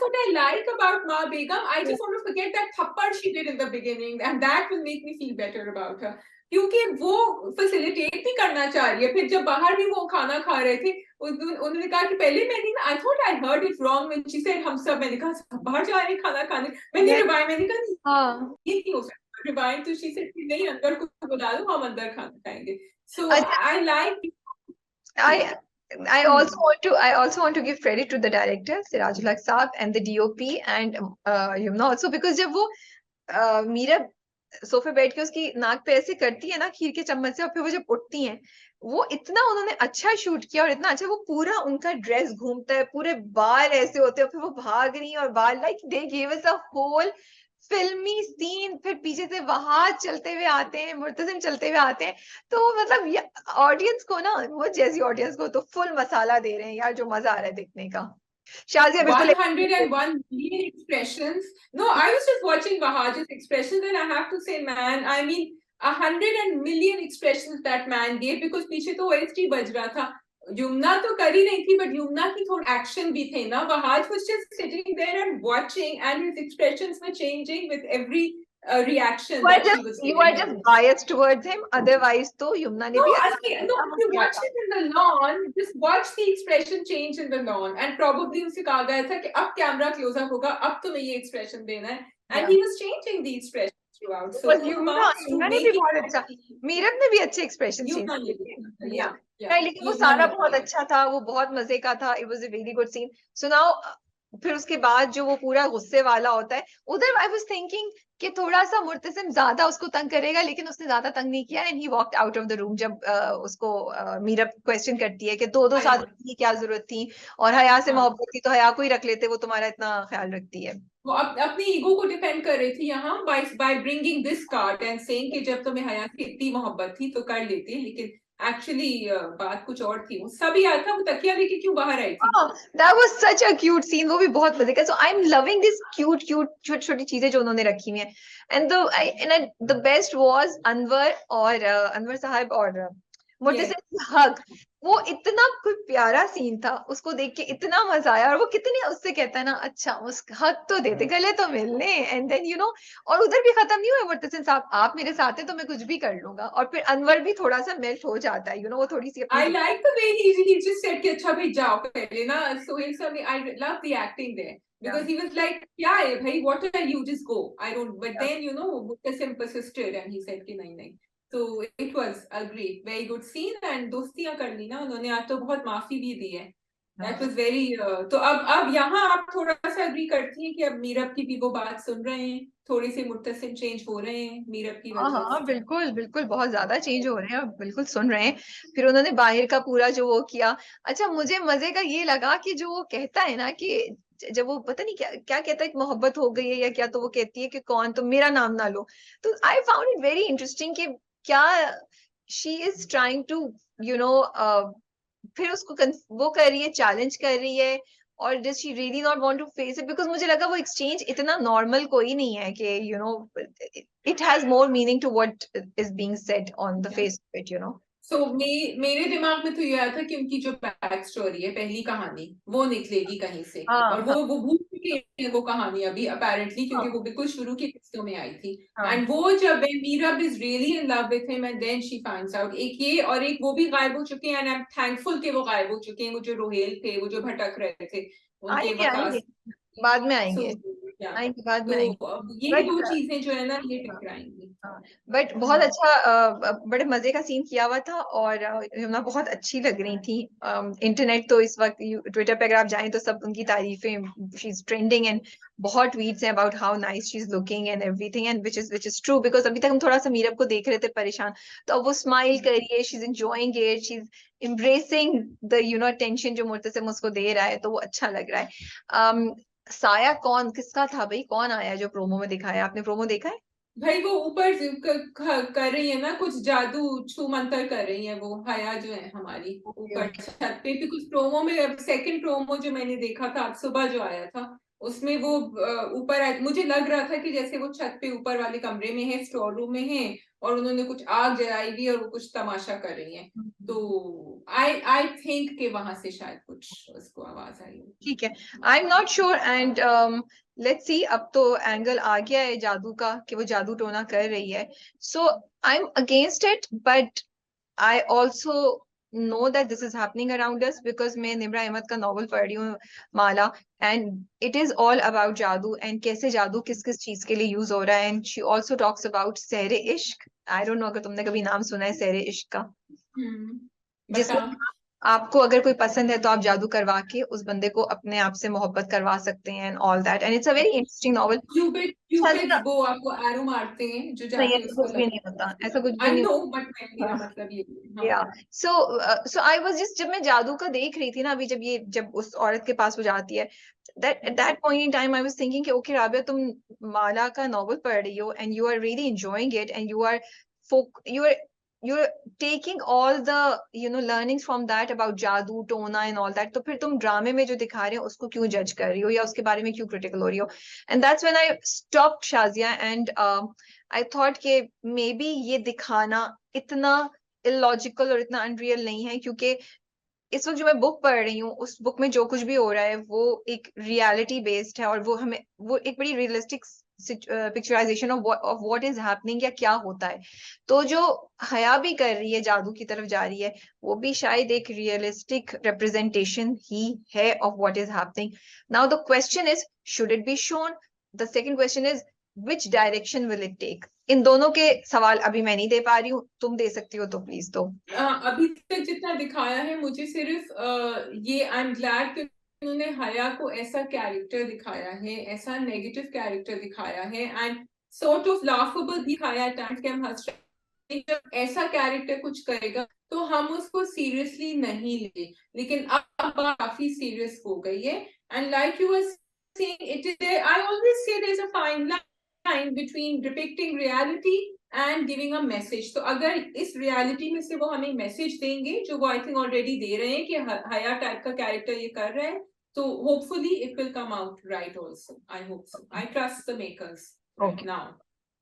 what I like about Ma Begum. I just want to forget that थप्पड़ she did in the beginning, and that will make me feel better about her. क्योंकि वो facilitate भी करना चाह रही है। फिर जब बाहर भी वो खाना खा रहे थे, उन्होंने कहा कि पहले मैंने, I thought I heard it wrong when she said हम सब, मैंने कहा सब बाहर जा रहे हैं खाना खाने, मैंने रिवाइंड, मैंने कहा हाँ, ये नहीं हो सकता रिवाइंड, तो शी सेड कि नहीं अंदर को बुला लो, हम अंदर खाना खाएंगे। सो अच्छा, I like, I I also want to give credit to the director Sirajul Haq Saab and the DOP and Yumna also, because जब वो मीरा सोफे बैठ के उसकी नाक पे ऐसे करती है ना खीर के चम्मच से, और फिर वो जब उठती हैं, वो इतना उन्होंने अच्छा शूट किया, और इतना अच्छा वो पूरा उनका ड्रेस घूमता है, पूरे बाल ऐसे होते हैं, फिर वो भाग रही है और बाल, like they give us a whole filmy scene. फिर पीछे से वहां चलते हुए आते हैं, मुर्तसिम चलते हुए आते हैं, तो मतलब ऑडियंस को ना, वो जैसी ऑडियंस को तो फुल मसाला दे रहे हैं यार, जो मजा आ रहा है देखने का। शाजिया बिल्कुल 101 million expressions. No, I was just watching Bahaj's expressions, and I have to say, man, I mean, 100 million expressions that man gave, because पीछे तो OST बज रहा था। युमना तो कर ही नहीं थी, but युमना की थोड़ी एक्शन भी थे ना। Bahaj was just sitting there and watching, and his expressions were changing with every reaction that she was you are giving. just biased towards him, otherwise तो यमुना ने No, भी I mean, no, if you किया watch था। it in the lawn, just watch the expression change in the lawn. And probably उसे कहा गया था कि अब कैमरा क्लोज अप होगा, अब तुम्हें ये एक्सप्रेशन देना है. And he was changing the expression throughout. So बस kudos यमुना, to यमुना ने भी making बहुत अच्छा, मीरब ने भी अच्छे एक्सप्रेशन you चेंज can किए। या yeah, नहीं, लेकिन वो Yumna सारा ne बहुत kiya. अच्छा था, वो बहुत मजे का था। It was a very good scene. So now फिर उसके बाद जो वो पूरा गुस्से वाला होता है, उधर आई वाज थिंकिंग कि थोड़ा सा मुर्तसिम ज्यादा उसको तंग करेगा, लेकिन उसने ज्यादा तंग नहीं किया and he walked out of the room. जब उसको मीरा क्वेश्चन करती है कि दो दो साथ हाँ रखने की क्या जरूरत थी, और हया से हाँ, मोहब्बत थी तो हया को ही रख लेते, वो तुम्हारा इतना ख्याल रखती है। वो अपनी ईगो को डिफेंड कर रही थी यहाँ by by bringing this card and saying कि जब तुम्हें हया की इतनी मोहब्बत थी तो कर लेती, लेकिन एक्चुअली बात कुछ और थी। वो सब याद था, वो तकिया लेके क्यों बाहर आई थी? हाँ, that was such a cute scene, वो भी बहुत मजे का। So I'm loving this cute छोटी छोटी चीजें जो उन्होंने रखी हुई हैं। And the best was Anwar और अनवर साहब और यस, मुर्तसिम हग। वो इतना कोई प्यारा सीन था, उसको देख के इतना मजा आया। और वो कितने उससे कहता है ना, अच्छा उस हक तो देते, गले तो मिलने, एंड देन और उधर भी खत्म नहीं हुआ मुर्तसिम साहब, आप मेरे साथ हैं तो मैं कुछ भी कर लूंगा। और फिर अनवर भी थोड़ा सा मेल्ट हो जाता है, वो थोड़ी सी अपनी I like the way he just said कि अच्छा भाई जाओ पहले ना। Sohail sir ने, I love the acting there because he was like क्या है भाई, what are you, just go, I don't, but then Muttasim persisted and he said कि नहीं नहीं। So it was a great very good scene and दोस्तियां कर ली ना उन्होंने, आज तो बहुत माफी भी दी है। That was very तो अब यहाँ आप थोड़ा सा अग्री करती हैं कि अब मीरब की भी वो बात सुन रहे हैं, थोड़े से मुत्तसिम चेंज हो रहे हैं मीरब की हाँ वजह हाँ, से? बिल्कुल बिल्कुल, बहुत ज्यादा चेंज हो रहे हैं, अब बिल्कुल सुन रहे हैं। फिर उन्होंने बाहर का पूरा जो वो किया। अच्छा, मुझे मजे का ये लगा कि जो वो कहता है ना कि जब वो पता नहीं क्या क्या कहता है कि मोहब्बत हो गई है या क्या, तो वो कहती है कि कौन, तुम मेरा नाम ना लो। तो I found it very interesting कि क्या she is trying to you know फिर उसको वो कर रही है, चैलेंज कर रही है, और does she really not want to face it? Because मुझे लगा वो एक्सचेंज इतना नॉर्मल कोई नहीं है कि it has more meaning to what is being said on the face of it, सो मेरे दिमाग में तो ये आया था कि उनकी जो बैक स्टोरी है, पहली कहानी, वो निकलेगी कहीं से। हाँ और हाँ वो भूल चुके हैं वो कहानी अभी अपेरेंटली, क्योंकि हाँ वो बिल्कुल शुरू की किस्तों में आई थी। हाँ। एंड वो जब Meera is really in love with him and then she finds out, एक ये और एक वो भी गायब हो चुके हैं एंड आई एम थैंकफुल कि वो गायब हो चुके हैं, वो जो रोहेल थे, वो जो भटक रहे थे, उनके आएंगे आएंगे, वकास। बाद में सो आएंगे, आएंगे बाद में तो आएंगे। ये बट दो चीजें जो है ना ये टकराएंगी। हाँ, बट बहुत अच्छा, बड़े मजे का सीन किया हुआ था, और यमुना बहुत अच्छी लग रही थी। इंटरनेट तो इस वक्त ट्विटर पे अगर आप जाएं तो सब उनकी तारीफें, शी इज ट्रेंडिंग, एंड बहुत ट्वीट्स हैं about how nice she is looking and everything, and which is true, because अभी तक हम थोड़ा सा मीरब को देख रहे थे परेशान, तो अब वो स्माइल कर रही है, she is enjoying it, she is embracing the attention जो मुर्तसिम उसको दे रहा है, तो वो अच्छा लग रहा है। साया कौन किसका था भाई, कौन आया जो प्रोमो में दिखाया, आपने प्रोमो देखा है? भाई वो ऊपर कर रही है ना कुछ जादू, छू मंतर कर रही है वो हया जो है हमारी ओके ऊपर ओके। छत पे भी। कुछ प्रोमो में, अब सेकंड प्रोमो जो मैंने देखा था आज सुबह जो आया था, उसमें वो ऊपर मुझे लग रहा था कि जैसे वो छत पे ऊपर वाले कमरे में है, स्टोर रूम में है, और उन्होंने कुछ आग जलाई हुई और वो कुछ तमाशा कर रही है। तो आई थिंक कि वहां से शायद कुछ उसको आवाज आई होगी। ठीक है, आई am not sure, and let's see. अब तो एंगल आ गया है जादू का कि वो जादू टोना कर रही है, so I am against it, but I also know that this is happening around us, because मैं निम्रा अहमद का नॉवल पढ़ रही हूँ, Mala, and it is all about जादू, एंड कैसे जादू किस किस चीज के लिए यूज हो रहा है। And she also talks about सहरे इश्क। आई डोंट नो अगर तुमने कभी नाम सुना है सहरे इश्क का, बता। जिसमें आपको अगर कोई पसंद है तो आप जादू करवा के उस बंदे को अपने आप से मोहब्बत करवा सकते हैं, and all that, and it's a very interesting novel. Cupids वो आपको एरो मारते हैं जो नहीं, जाके ऐसा उसको कुछ भी लग। नहीं होता, ऐसा कुछ भी आई नहीं नो बट मेरा होता। मतलब ये है, हाँ। या सो सो आई वाज जस्ट, जब मैं जादू का देख रही थी ना अभी, जब उस औरत के पास वो जाती है, that at that point in time I was thinking कि ओके राबिया, तुम माला का नॉवल पढ़ रही हो and you are really enjoying it, and you are you're taking all the learnings from that about जादू टोना and all that, तो फिर तुम ड्रामे में जो दिखा रहे हो उसको क्यों जज कर रही हो या उसके बारे में क्यों क्रिटिकल हो रही हो? And that's when I stopped Shazia, and I thought कि मे बी ये दिखाना इतना इलॉजिकल और इतना अनरियल नहीं है, क्योंकि इस वक्त जो मैं बुक पढ़ रही हूँ उस बुक में जो कुछ भी हो रहा है वो एक रियलिटी बेस्ड है, और वो एक बड़ी realistic picturisation of what is happening, या क्या होता है। तो जो हया भी कर रही है, जादू की तरफ जा रही है, वो भी शायद एक रियलिस्टिक रिप्रेजेंटेशन ही है of what is happening. Now the question is, should it be shown? The second question is, which direction will it take? इन दोनों के सवाल अभी मैं नहीं दे पा रही हूँ, तुम दे सकती हो तो प्लीज दो। अभी तक जितना दिखाया है मुझे सिर्फ ये आई एम ग्लैड कि उन्होंने हया को ऐसा कैरेक्टर दिखाया है, ऐसा नेगेटिव कैरेक्टर दिखाया है एंड सॉर्ट ऑफ लाफेबल दिखाया है टाइम्स के हम हंस रहे हैं। जब ऐसा कैरेक्टर कुछ करेगा तो हम उसको सीरियसली नहीं ले, लेकिन अब बात काफी सीरियस हो गई है and like you were saying it is I always say there is a fine line between depicting reality and giving a message. तो अगर इस रियलिटी में से वो हमें मैसेज देंगे, जो वो आई थिंक ऑलरेडी दे रहे हैं कि हया टाइप का कैरेक्टर ये कर रहे हैं, so hopefully it will come out right also. I hope so. I trust the makers right okay, now.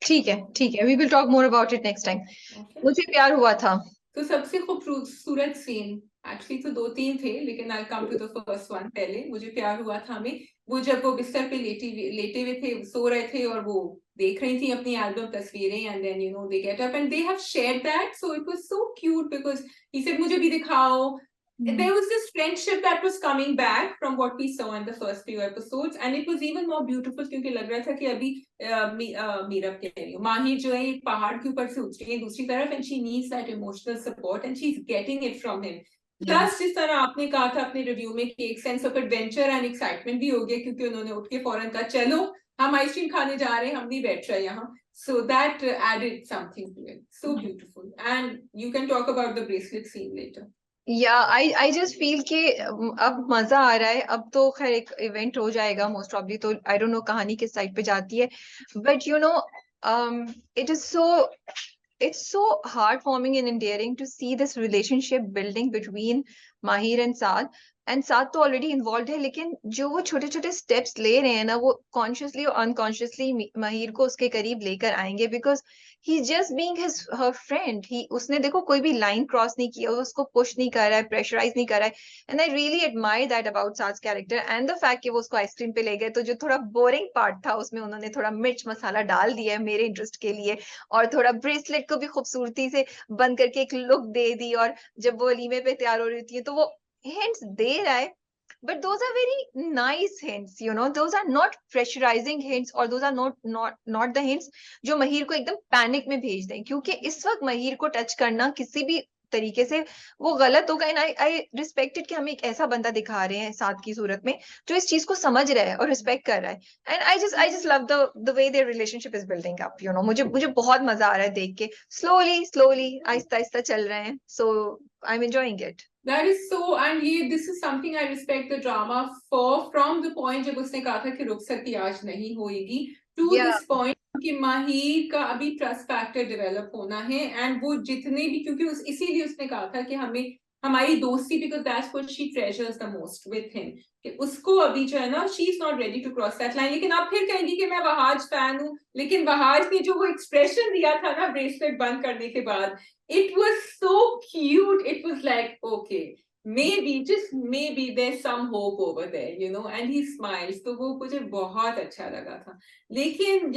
ठीक है, ठीक है, we will talk more about it next time. Okay. मुझे प्यार हुआ था। तो सबसे खूबसूरत सीन, एक्चुअली तो 2-3 थे, लेकिन I come to the first one. पहले मुझे प्यार हुआ था में वो जब वो बिस्तर पे लेटे हुए थे, सो रहे थे और वो देख रही थी अपनी एल्बम तस्वीरें and then you know they get up and they have shared that, so it was so cute because he said मुझे भी दिखाओ। There was this friendship that was coming back from what we saw in the first few episodes, and it was even more beautiful क्योंकि लग रहा था कि अभी मीरब कह रही हूँ, माही जो है पहाड़ के ऊपर से उतरी है दूसरी तरफ and she needs that emotional support and she's getting it from him. Plus जिस तरह आपने कहा था अपने रिव्यू में कि एक sense of adventure and excitement भी हो गया क्योंकि उन्होंने उठ के फौरन कहा चलो हम आइसक्रीम खाने जा रहे हैं, हम नहीं बैठ रहे यहाँ। So that added something to it. So beautiful. And you can talk about the bracelet scene later. या आई जस्ट फील कि अब मजा आ रहा है। अब तो खैर एक इवेंट हो जाएगा मोस्ट प्रॉब्ली, तो आई डोंट नो कहानी किस साइड पे जाती है, but you know it is so it's so heartwarming and endearing to see this relationship building between Mahir and Saad. And साथ तो ऑलरेडी इन्वॉल्व है, लेकिन जो वो छोटे छोटे स्टेप्स ले रहे हैं ना, वो कॉन्शियसली और अनकॉन्शियसली महिर को उसके करीब लेकर आएंगे, because he just being his her friend. He उसने देखो कोई भी लाइन क्रॉस नहीं किया, उसको पुश नहीं कर रहा है, प्रेशराइज नहीं कर रहा है। And I really admire that about साज कैरेक्टर एंड द फैक्ट कि वो उसको आइसक्रीम पे ले गए, तो जो थोड़ा बोरिंग पार्ट था उसमें उन्होंने थोड़ा मिर्च मसाला डाल दिया है मेरे इंटरेस्ट के लिए, और थोड़ा ब्रेसलेट को भी खूबसूरती से बंद करके एक लुक दे दी, और जब वो वलीमे पे तैयार हो रही थी तो वो hints दे रहा है, but those are very nice hints, you know, those are not pressurizing hints, or those are not the hints जो महिर को एकदम पैनिक में भेज दें, क्योंकि इस वक्त महिर को टच करना किसी भी तरीके से वो गलत होगा। एंड आई रिस्पेक्टेड कि हमें एक ऐसा बंदा दिखा रहे हैं साथ की सूरत में जो इस चीज को समझ रहा है और रिस्पेक्ट कर रहा है। And I just love the way their relationship is building up, you know. मुझे बहुत मजा आ रहा है देख के, स्लोली स्लोली आहिस्ता आहिस्ता चल रहे हैं, so I am enjoying it. That is so, and this is something I respect the drama for, from the point जब उसने कहा था कि रुखसती आज नहीं होएगी, to Yeah. this point कि माहिर का अभी ट्रस्ट फैक्टर डेवलप होना है एंड वो जितने भी, क्योंकि इसीलिए उसने कहा था कि हमें हमारी दोस्ती, because that's what she treasures the most with him, कि उसको अभी जो है ना she is not ready to cross that line. लेकिन आप फिर कहेंगी कि मैं वहाज फैन हूँ, लेकिन वहाज ने जो वो एक्सप्रेशन दिया था ना ब्रेसलेट बंद करने के बाद, it was so cute. It was like, okay, maybe, just maybe there's some hope over there, you know, and he smiles. तो वो मुझे बहुत अच्छा लगा था। लेकिन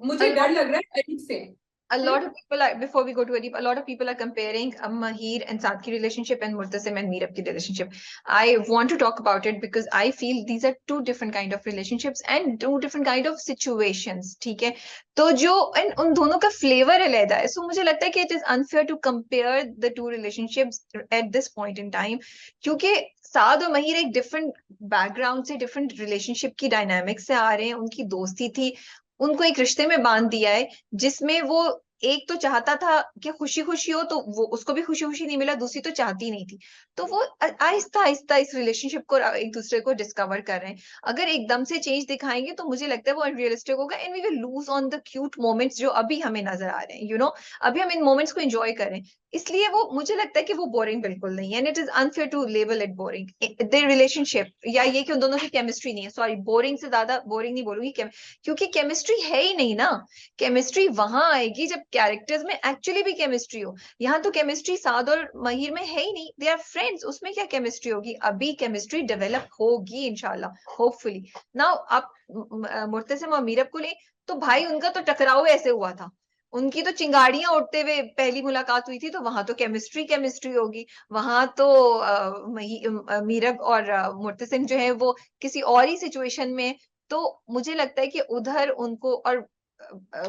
मुझे डर लग रहा है अजीब से। A lot of people are, before we go to Adib, a lot of people are comparing Mahir and Saad ki relationship and Murtasim and Meerab ki relationship. I want to talk about it because I feel these are two different kind of relationships and two different kind of situations, ठीक है? तो जो उन दोनों का flavor अलग है, so मुझे लगता है कि it is unfair to compare the two relationships at this point in time, क्योंकि साद और महिर एक different background से, different relationship की dynamics से आ रहे हैं। उनकी दोस्ती थी, उनको एक रिश्ते में बांध दिया है जिसमें वो एक तो चाहता था कि खुशी खुशी हो, तो वो उसको भी खुशी खुशी नहीं मिला, दूसरी तो चाहती नहीं थी। तो वो आहिस्ता आहिस्ता इस रिलेशनशिप को एक दूसरे को डिस्कवर कर रहे हैं। अगर एकदम से चेंज दिखाएंगे तो मुझे लगता है वो अनरियलिस्टिक होगा and we will lose on the cute moments जो अभी हमें नजर आ रहे हैं, यू नो। अभी हम इन मोमेंट्स को एंजॉय करें, इसलिए वो मुझे लगता है कि वो बोरिंग बिल्कुल नहीं है, and it is unfair to label it boring their relationship, या ये कि उन दोनों की केमिस्ट्री नहीं है। सॉरी, बोरिंग से ज्यादा बोरिंग नहीं बोलूंगी, क्योंकि केमिस्ट्री है ही नहीं ना। केमिस्ट्री वहां आएगी जब कैरेक्टर्स में एक्चुअली भी केमिस्ट्री हो। यहाँ तो केमिस्ट्री साद और महिर में है ही नहीं, दे आर फ्रेंड्स, उसमें क्या केमिस्ट्री होगी? अभी केमिस्ट्री डेवलप होगी इंशाल्लाह, होपफुली। नाउ आप मुर्तसिम और मीरब को ले, तो भाई उनका तो टकराव ऐसे हुआ था, उनकी तो चिंगाड़ियां उड़ते हुए पहली मुलाकात हुई थी, तो वहां तो केमिस्ट्री केमिस्ट्री होगी। वहां तो मीरब और मुर्तसिम जो है वो किसी और ही सिचुएशन में, तो मुझे लगता है कि उधर उनको, और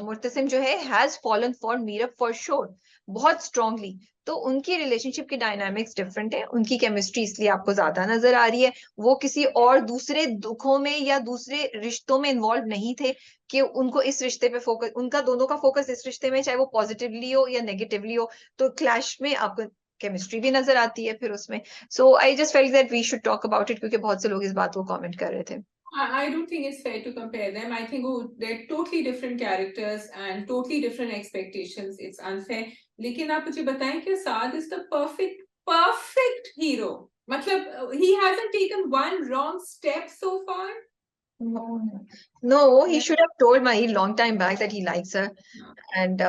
मुर्तसिम जो है has fallen for Meerab for sure, बहुत स्ट्रांगली। तो उनकी रिलेशनशिप की डायनामिक्स डिफरेंट है, उनकी केमिस्ट्री इसलिए आपको ज्यादा नजर आ रही है। वो किसी और दूसरे दुखों में या दूसरे रिश्तों में इन्वॉल्व नहीं थे कि उनको इस रिश्ते पे फोकस, उनका दोनों का फोकस इस रिश्ते में, चाहे वो पॉजिटिवली हो या नेगेटिवली हो, तो क्लैश में आपको केमिस्ट्री भी नजर आती है फिर उसमें। So I just felt that we should talk about it, क्योंकि बहुत से लोग इस बात को कमेंट कर रहे थे। I don't think it's fair to compare them. I think they're totally different characters and totally different expectations. It's unfair. लेकिन आप मुझे बताएं कि साद is the perfect hero. मतलब he hasn't taken one wrong step so far. No, he should have told Mahir long time back that he likes her, and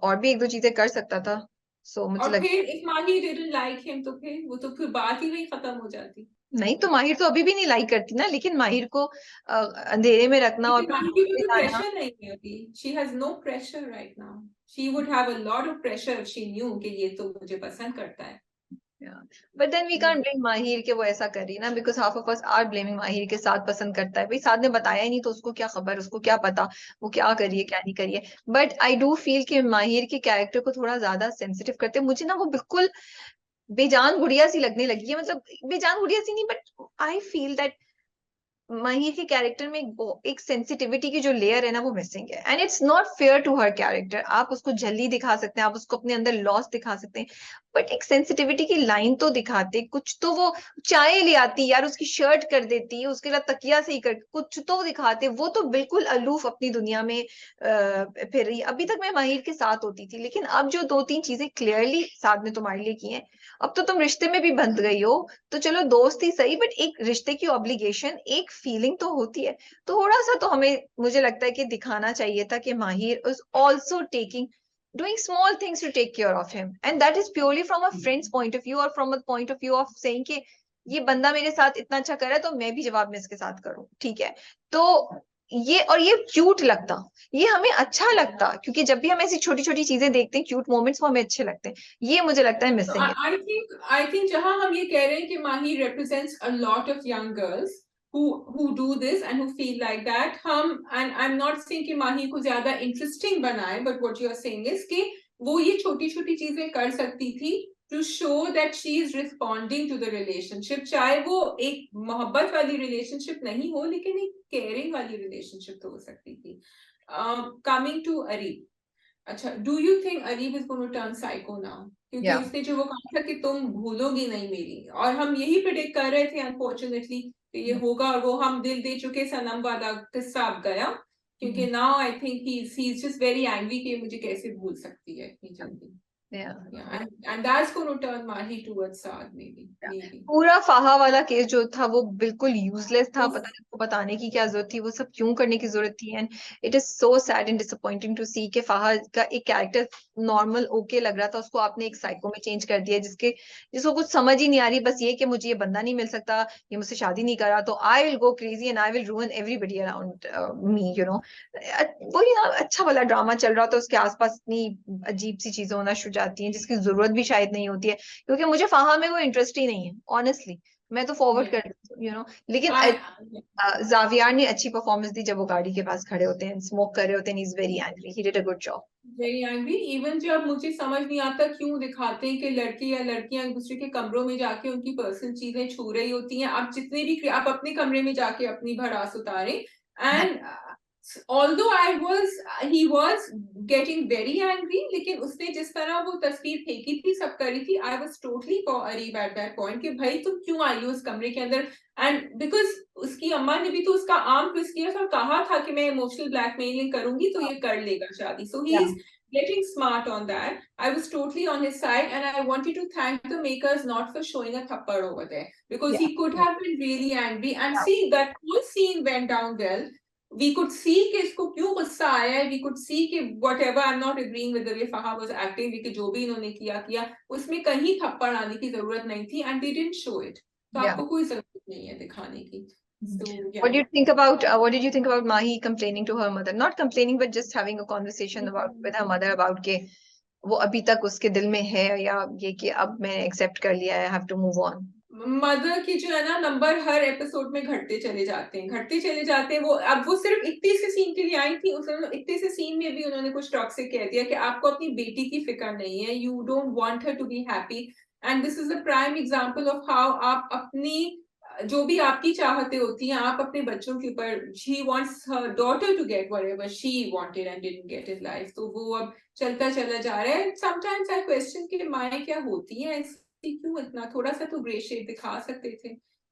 और भी एक दो चीजें कर सकता था। So मुझे और लग फिर if Mahir didn't like him तो फिर वो तो फिर बात ही वही खत्म हो जाती। नहीं, तो माहिर तो अभी भी नहीं लाइक करती ना, लेकिन माहिर को अंधेरे में रखना और लेकिन माहिर पे तो प्रेशर नहीं है अभी। She has no pressure right now. She would have a lot of pressure if she knew कि ये तो मुझे पसंद करता है। But then we can't blame Mahir के वो ऐसा कर रही ना, because half of us are blaming Mahir के साथ पसंद करता है। भाई साथ ने बताया ही नहीं तो उसको क्या खबर, उसको क्या पता वो क्या करिए क्या नहीं करिए। बट आई डू फील कि माहिर के कैरेक्टर को थोड़ा ज्यादा सेंसिटिव करते, मुझे ना वो बिल्कुल बेजान गुड़िया सी लगने लगी है। मतलब बेजान गुड़िया सी नहीं, बट आई फील दैट माहिर के कैरेक्टर में एक सेंसिटिविटी की जो लेयर है ना वो मिसिंग है, and it's not fair to her character. आप उसको जल्दी दिखा सकते हैं, आप उसको अपने अंदर लॉस दिखा सकते हैं, बट एक सेंसिटिविटी की लाइन तो दिखाते कुछ। तो वो चाय ले आती यार, उसकी शर्ट कर देती, उसके लिए तकिया से ही कर कुछ तो दिखाते। वो तो बिल्कुल अलूफ अपनी दुनिया में फिर रही। अभी तक मैं माहिर के साथ होती थी, लेकिन अब जो दो तीन चीजें क्लियरली साथ में तुम्हारे लिए की हैं, अब तो तुम रिश्ते में भी बंध गई हो। तो चलो दोस्त ही सही, बट एक रिश्ते की ऑब्लिगेशन, एक फीलिंग तो होती है। तो थोड़ा सा तो हमें, मुझे लगता है कि दिखाना चाहिए था कि माहिर is also taking doing small things to take care of him, and that is purely from a friend's point of view or from a point of view of saying कि ये बंदा मेरे साथ इतना अच्छा कर रहा है तो मैं भी जवाब में इसके साथ करूं, ठीक है। तो ये, और ये क्यूट लगता, ये हमें अच्छा लगता, क्योंकि जब भी हम ऐसी छोटी छोटी चीजें देखते हैं, क्यूट मोमेंट्स, वो हमें अच्छे लगते हैं। ये मुझे लगता है So मिसिंग है। I think जहां हम ये कह रहे हैं कि माही represents a lot of young girls who do this and who feel like that, हम, and I'm not saying कि माही को ज्यादा interesting बनाए, but what you are saying is कि वो ये छोटी छोटी चीजें कर सकती थी to show that she is responding to the relationship, चाहे वो एक मोहब्बत वाली relationship नहीं हो, लेकिन एक caring वाली relationship तो हो सकती थी। Coming to Arif, अच्छा, do you think Areeb is going to turn psycho now? क्योंकि या उसने जो वो कहा था कि तुम भूलोगी नहीं मेरी, और हम यही प्रिडिक्ट कर रहे थे अनफॉर्चुनेटली कि ये होगा, और वो हम दिल दे चुके सनम वाला किस्सा अब गया, क्योंकि now I think he is just very angry कि मुझे कैसे भूल सकती है इतनी जल्दी। and that's going to turn Mahi towards Saad, maybe. पूरा फाहा वाला केस जो था वो बिल्कुल यूजलेस था। Oof. पता नहीं उसको बताने की क्या जरूरत थी, वो सब क्यों करने की जरूरत थी। And it is so sad and disappointing to see कि फाहा का एक कैरेक्टर नॉर्मल ओके लग रहा था, उसको आपने एक साइको में चेंज कर दिया, जिसको कुछ समझ ही नहीं आ रही, बस ये कि मुझे ये बंदा नहीं मिल सकता, ये मुझसे शादी नहीं करा तो I will go crazy and I will रूइन everybody around me, you know. वही ना, अच्छा वाला ड्रामा चल रहा था, उसके आसपास इतनी अजीब सी चीजें होना शुरू जाती हैं जिसकी जरूरत भी शायद नहीं होती है, क्योंकि मुझे फाहा में कोई इंटरेस्ट ही नहीं है ऑनेस्टली। मैं तो फॉरवर्ड कर देती हूँ, यू नो। लेकिन जावियार ने अच्छी परफॉर्मेंस दी जब वो गाड़ी के पास खड़े होते हैं, स्मोक कर रहे होते हैं, he is very angry, he did a good job. Very angry. Even जब मुझे समझ नहीं आता क्यों दिखाते हैं कि लड़के या लड़कियां एक दूसरे के कमरों में जाके उनकी पर्सनल चीजें छू रही होती हैं। आप जितने भी, आप अपने कमरे में जाके अपनी भड़ास उतारें, and although he was getting very angry, लेकिन उसने जिस तरह वो तस्वीर फेंकी थी, सब करी थी, I was totally for Arif at that point कि भाई तुम क्यों आई हो उस कमरे के अंदर, and because उसकी अम्मा ने भी तो उसका आर्म ट्विस्ट किया था और कहा था कि मैं इमोशनल ब्लैकमेलिंग करूंगी तो ये कर लेगा शादी, so he is getting smart on that. I was totally on his side, and I wanted to thank the makers not for showing a thappad over there, because he could have been really angry, and see that whole scene went down well. We could see कि इसको क्यों गुस्सा आया है, we could see कि whatever, I'm not agreeing with the way Faha was acting, लेकिन जो भी इन्होंने किया उसमें कहीं थप्पड़ आने की जरूरत नहीं थी, and they didn't show it. तो आपको कोई जरूरत नहीं है दिखाने की. So, yeah. What do you think about what did you think about Mahi complaining to her mother? Not complaining, but just having a conversation about with her mother about के वो अभी तक उसके दिल में है, या ये कि अब मैं accept कर लिया है, I have to move on. Mother की जो है ना नंबर हर एपिसोड में घटते चले जाते हैं, घटते चले जाते हैं। वो अब वो सिर्फ इतने से सीन के लिए आई थी, उस इतने से सीन में भी उन्होंने कुछ टॉक्सिक कह दिया कि आपको अपनी बेटी की फिक्र नहीं है, you don't want her to be happy. And this is a prime example of how आप अपनी जो भी आपकी चाहते होती हैं आप अपने बच्चों के ऊपर, she wants her daughter to get whatever she wanted and didn't get in life, तो वो अब चलता चला जा रहा है। समटाइम्स आई क्वेश्चन कि माएँ क्या होती हैं, क्यों इतना, थोड़ा सा तो ग्रे शेड दिखा सकते थे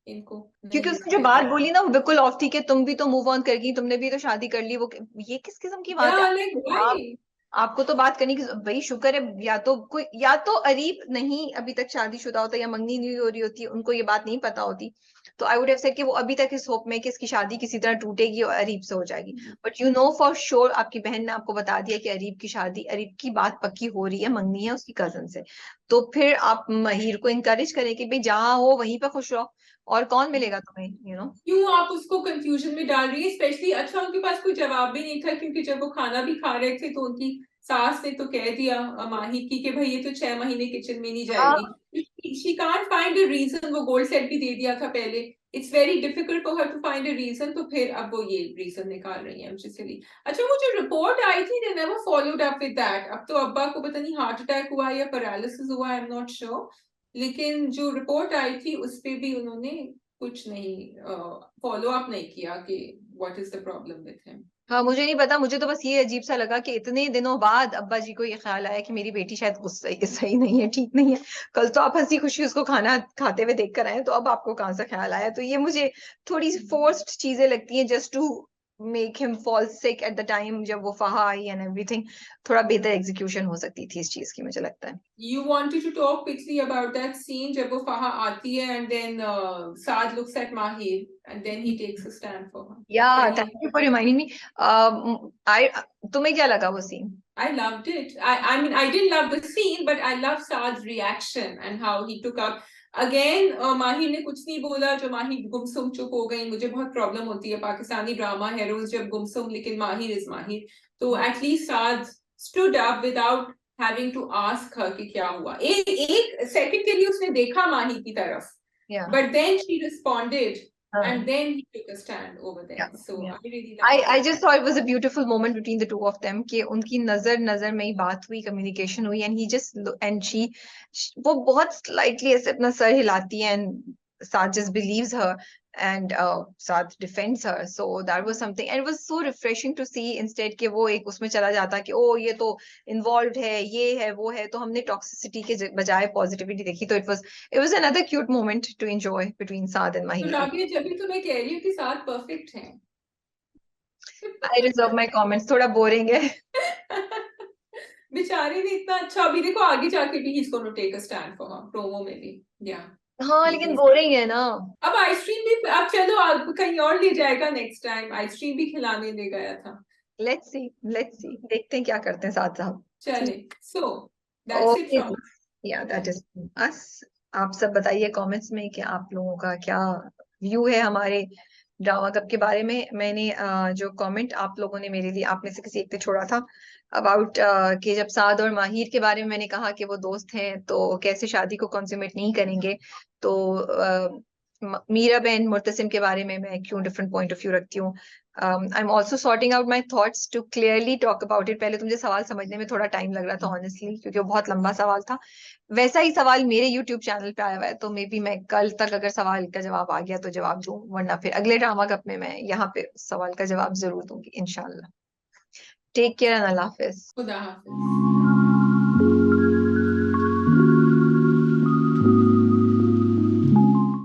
इनको, क्योंकि नहीं उसने जो दिखाया बात गया। बोली ना वो बिल्कुल ऑफ थी कि तुम भी तो मूव ऑन कर गई, तुमने भी तो शादी कर ली। वो ये किस किस्म की बात है? लाइक आप व्हाई। आपको तो बात करने की भाई शुक्र है, या तो कोई, या तो अरीब नहीं अभी तक शादीशुदा होता या मंगनी नहीं हो रही होती, उनको ये बात नहीं पता होती, तो आई वुड हैव सेड कि वो अभी तक इस होप में कि इसकी शादी किसी तरह टूटेगी और अरीब से हो जाएगी। But you know for sure आपकी बहन ने आपको बता दिया कि अरीब की शादी, अरीब की बात पक्की हो रही है, मंगनी है उसकी कजन से। तो फिर आप महिर को इनकरेज करें कि भाई जहाँ हो वहीं पर खुश रहो, और कौन मिलेगा तुम्हें, यू नो। क्यों आप उसको कंफ्यूजन में डाल रही है? स्पेशली अच्छा उनके पास कोई जवाब भी नहीं था, क्योंकि जब वो खाना भी खा रहे थे तो उनकी सास ने तो कह दिया माहिर की कि भाई ये तो 6 महीने किचन में नहीं हाँ जाएगी। She can't find a reason, वो गोल्ड सेट भी दे दिया था पहले। It's very difficult for her to find a reason, तो फिर अब वो ये रीजन निकाल रही है सिली। अच्छा वो जो रिपोर्ट आई थी they never followed up with that. अब तो अब्बा को पता नहीं हार्ट अटैक हुआ या पैरालिसिस हुआ, आई एम नॉट श्योर, लेकिन जो रिपोर्ट आई थी उस पे भी उन्होंने कुछ नहीं फॉलो अप नहीं किया कि what is the problem with him. हाँ, मुझे नहीं पता, मुझे तो बस ये अजीब सा लगा कि इतने दिनों बाद अब्बा जी को ये ख्याल आया कि मेरी बेटी शायद सही सही नहीं है, ठीक नहीं है। कल तो आप हंसी खुशी उसको खाना खाते हुए देख कर आए, तो अब आपको कहाँ सा ख्याल आया? तो ये मुझे थोड़ी फोर्स्ड चीजें लगती हैं, just to make him fall sick at the time जब वो फहा आई एंड एवरीथिंग। थोड़ा बेहतर एग्जीक्यूशन हो सकती थी इस चीज की, मुझे लगता है। You wanted to talk quickly about that scene जब वो फहा आती है and then Saad looks at Mahir and then he takes a stand for her. या Can you? Thank you for reminding me. I तुम्हें क्या लगा वो सीन? I loved it. I mean, I didn't love the scene, but I love Saad's reaction and how he took up. Again, माहिर ने कुछ नहीं बोला, जो माहिर गुमसुम चुप हो गई। मुझे बहुत प्रॉब्लम होती है पाकिस्तानी ड्रामा हेरोज जब गुमसुम, लेकिन माहिर इज माहिर, तो at least Saad stood up without having to ask her कि क्या हुआ। एक सेकंड के लिए उसने देखा माहिर की तरफ, या but then she responded हाँ and then he took a stand over there. yeah, So yeah. I really I liked I it. just thought it was a beautiful moment between the two of them कि उनकी नजर नजर में ही बात हुई, communication हुई, and he just and वो बहुत slightly ऐसे अपना सर हिलाती है, and Saad just believes her, and Saad defends her. So that was something, and it was so refreshing to see instead कि वो एक उसमें चला जाता कि ओ ये तो involved है, ये है वो है, तो हमने toxicity के बजाय positivity देखी। तो it was another cute moment to enjoy between Saad and तो Mahir. राबिया जब भी तो मैं कह रही हूँ कि साथ परफेक्ट हैं। I reserve my comments, थोड़ा बोरिंग है। बेचारे ने इतना अच्छा, अभी देखो आगे जाके भी he's going to take a stand for her, promo में भी। Yeah. हाँ लेकिन बोरिंग है ना। अब आइसक्रीम भी, अब चलो आप कहीं और ले जाएगा नेक्स्ट टाइम, आइसक्रीम भी खिलाने ले गया था। लेट्स सी देखते हैं क्या करते हैं साथ साथ। चले, so that's it okay, from us. या दैट इज अस। आप सब बताइए कमेंट्स में कि आप लोगों का क्या व्यू है हमारे ड्रामा कप के बारे में। मैंने जो कमेंट आप लोगों ने मेरे लिए, आप में से किसी एक ने छोड़ा था अबाउट कि जब साद और माहिर के बारे में मैंने कहा कि वो दोस्त हैं तो कैसे शादी को कंसुमेट नहीं करेंगे, तो मीरा बहन मुर्तसिम के बारे में मैं क्यों डिफरेंट पॉइंट ऑफ व्यू रखती हूँ। I am also sorting out my thoughts to clearly talk about it. पहले तो मुझे सवाल समझने में थोड़ा टाइम लग रहा था ऑनेस्टली, क्योंकि वो बहुत लंबा सवाल था। वैसा ही सवाल मेरे यूट्यूब चैनल पे आया हुआ है, तो मे बी मैं कल तक अगर सवाल का जवाब आ गया तो जवाब दूं, वरना फिर अगले ड्रामा कप में मैं यहाँ पे सवाल का जवाब जरूर दूंगी इंशाल्लाह। टेक केयर एंड अल्लाह हाफिज। खुदा हाफिज।